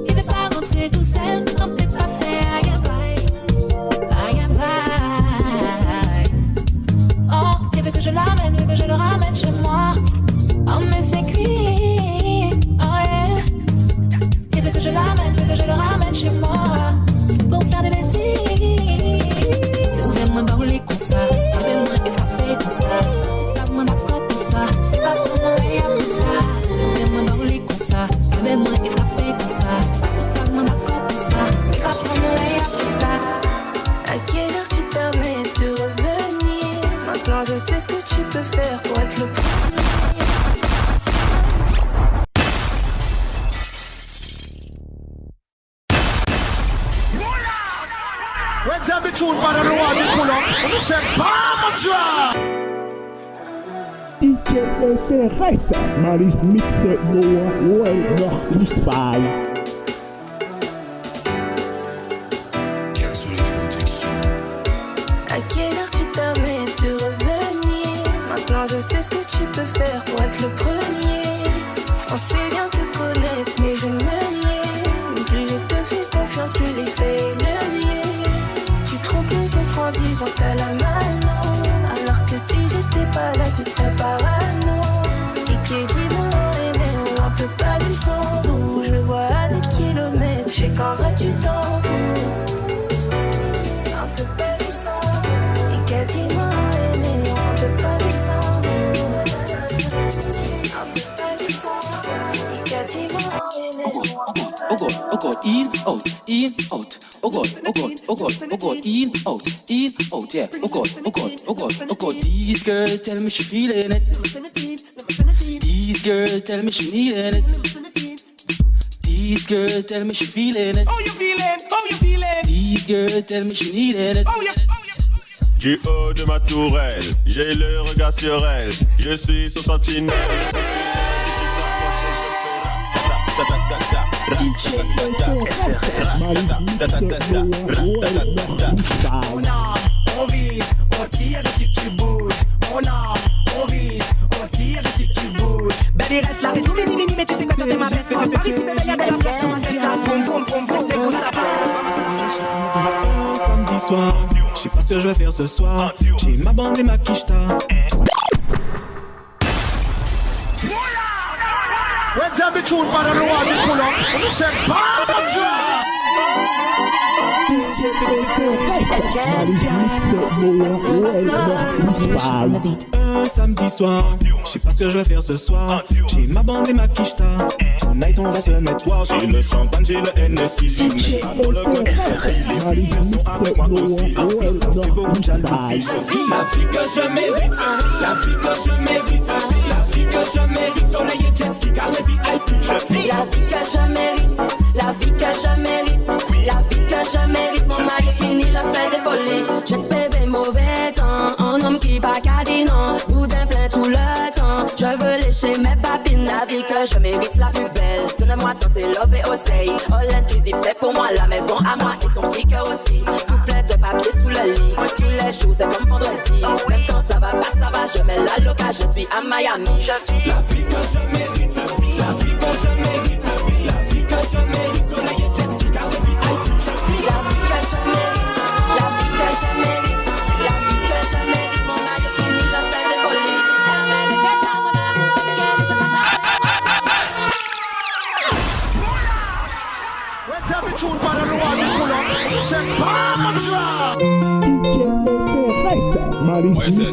Il veut pas rentrer tout seul On peut pas faire aïe aïe bye. Oh, il veut que je l'amène, veut que je le ramène chez moi. Oh, mais c'est cuit. Oh, yeah. Il veut que je l'amène, veut que je le ramène chez moi. Pour faire des bêtises. Si vous voulez me barouler comme ça, savez-moi et frapper comme ça. Savez-moi d'accord pour ça. Et pas prendre les après ça. Si vous voulez me barouler comme ça, savez-moi et frapper comme ça. Savez-moi d'accord pour ça. Et pas prendre les après ça. À quelle heure tu te permets de revenir? Maintenant je sais ce que tu peux faire pour être le premier. When time the tune man on the wall you pull up and you say Bomba Drop DJ Reste Maris Mixer Noah Well noch nicht bei À quelle heure tu te permets de revenir? Maintenant je sais ce que tu peux faire pour être le premier. On sait bien te connaître mais je me niais. Plus je te fais confiance plus les faits le nier. Tu trompes les autres en disant t'as la mano. Alors que si j'étais pas là tu serais parano. Et qui dit non aimé on peut pas lui sans nous. Je le vois à des kilomètres, je sais qu'en vrai tu t'en fous. Un peu pas du sang. Et qui dit non aimé on peut pas lui sans nous. Un peu pas du sang. Et qui dit non aimé on peut pas lui sans nous. God, in, out, oh God, in, out, yeah, oh God, these girls tell me she feeling it, these girls tell me she needing it, these girls tell me she feeling it, oh you feeling, these girls tell me she needing it, oh yeah. Du haut de ma tourelle, j'ai le regard sur elle, je suis son sentinelle. On vise, on tire si tu bouges. On vise, on tire si tu bouges. Baby reste là, mais tu sais que t'es ma bête. Par ici, bébé, y'a de la place, on reste là. Boum, boum, boum, boum, c'est pour ça. Samedi soir, je sais pas ce que je vais faire ce soir. J'ai ma bande et ma quicheta. When time the tune part of the water pull up, you say Samedi soir, je sais pas ce que je vais faire ce soir. J'ai ma bande et ma quicheta. Tonight on va se mettre voir. J'ai le champagne, j'ai le NSI. J'ai pour le cœur. Les sont avec moi aussi. Ça fait beaucoup de jalousie. La vie que je mérite, la vie que je mérite, la vie que je mérite. Soleil et jet ski, carré VIP. La vie que je mérite, la vie que je mérite, la vie que je mérite. Mon mari est fini, je fais des folies. J'ai de bébé mauvais temps, un homme qui pas qu'à dire non. Boudin plein tout le temps, je veux lécher mes babines. La vie que je mérite, la plus belle. Donnez-moi santé, love et oseille. All inclusive, c'est pour moi la maison à moi et son petit cœur aussi. Tout plein de papier sous le lit, tous les jours c'est comme vendredi. Même quand ça va pas, ça va, je mets la loca, je suis à Miami. La vie que je mérite, la vie que je mérite, la vie que je mérite. Soleil et jet ski, carré VIP. La vie que je mérite, la vie que je mérite, la vie que je mérite. Mon mari est fini, je fais des folies. when time the tune part of the water pull up, you say Ouais, c'est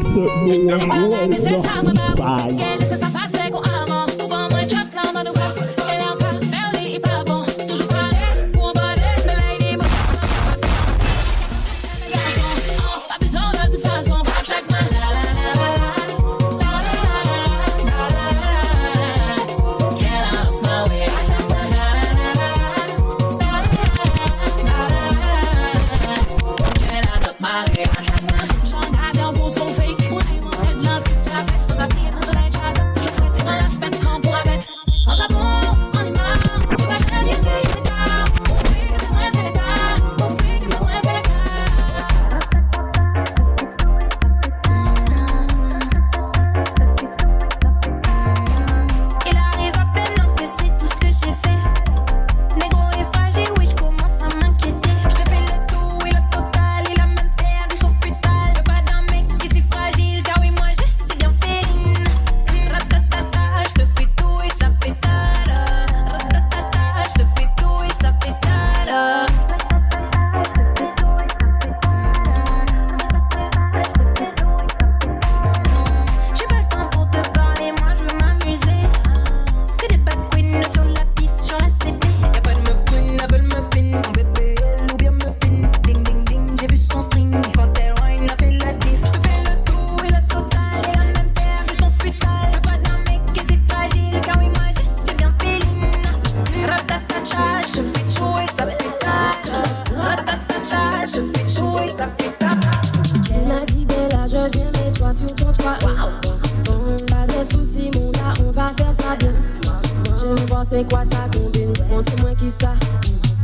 c'est quoi ça combine, montre-moi qui ça.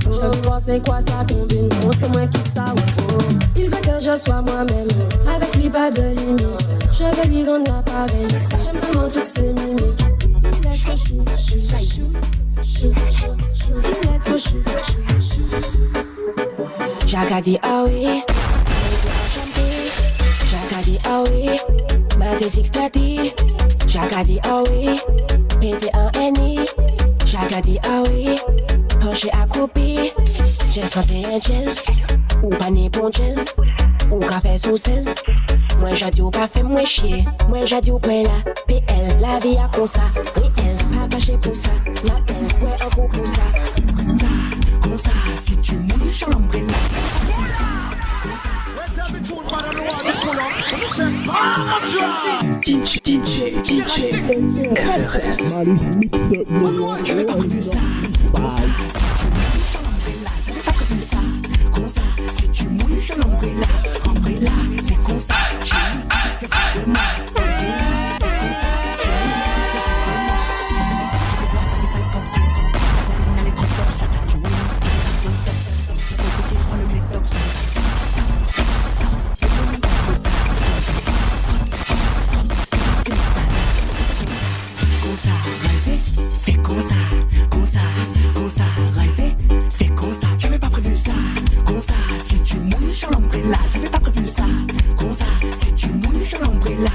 Je veux voir c'est quoi ça combine, montre-moi qui ça. Il veut que je sois moi-même, avec lui pas de limite. Je veux lui rendre la pareille, j'aime tellement toutes ses mimiques. Il est trop chou, chou, chou, chou, chou. Il est trop chou, chou, chou. Jacques a dit ah oui, Jacques a dit ah oui, Maté 630. Jacques a dit ah oui, pété un NI. Jacques a dit ah oui, penché à couper. J'ai 31 jazz, ou pas né pour jazz, ou café sous 16. Moi j'ai dit ou pas fait moi chier. Moi j'ai dit ou point là, PL, la vie a comme ça. Oui elle, pas fâché pour ça. M'appelle, ouais un coup pour ça. comme ça. Si tu mouilles sur l'ombrella. DJ FRS. J'avais pas prévu ça. Comme ça, si tu mouilles sur l'ombrella. J'avais pas prévu ça. Comme ça, si tu mouilles sur l'ombrella. Umbrella, c'est comme ça. Chérie, fais pas de moi. Umbrella, c'est comme ça. Chérie, fais pas de moi. Je te vois ça fait 5 ans. On a les trop top, j'attends jouer. Je te fais prendre le click top. Fais comme ça, risé, fais comme ça, j'avais pas prévu ça, comme ça, si tu mouilles sur l'ombrella, j'avais pas prévu ça, comme ça, si tu mouilles sur l'ombrella,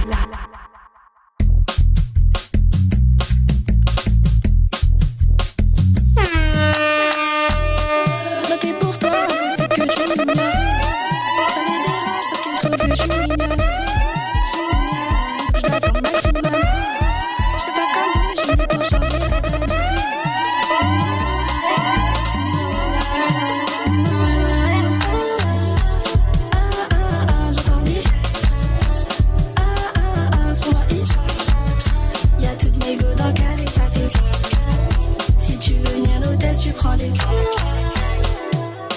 Bloqué pour toi, c'est que tu m'ignores. Ça les dérange parce qu'il faut que je suis mignonne. Je l'attends maximum. Je fais pas comme vous, j'ai mis pour changer la donne. J'entends dire sur moi, y'a toutes mes go dans le carré, ça fait. Si tu veux venir nos tests, tu prends des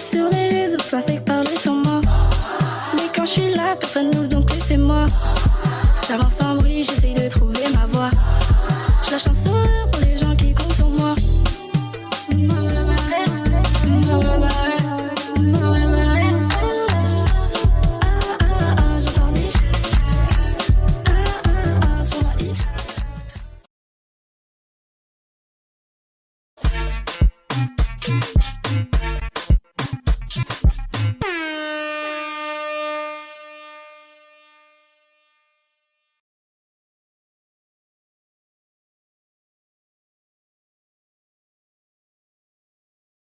sur les réseaux, ça fait parler sur moi. Mais quand je suis là, personne n'ouvre, donc laissez-moi. J'avance en bruit, j'essaye de trouver ma voix. Je lâche un sourire pour les gens qui comptent sur moi.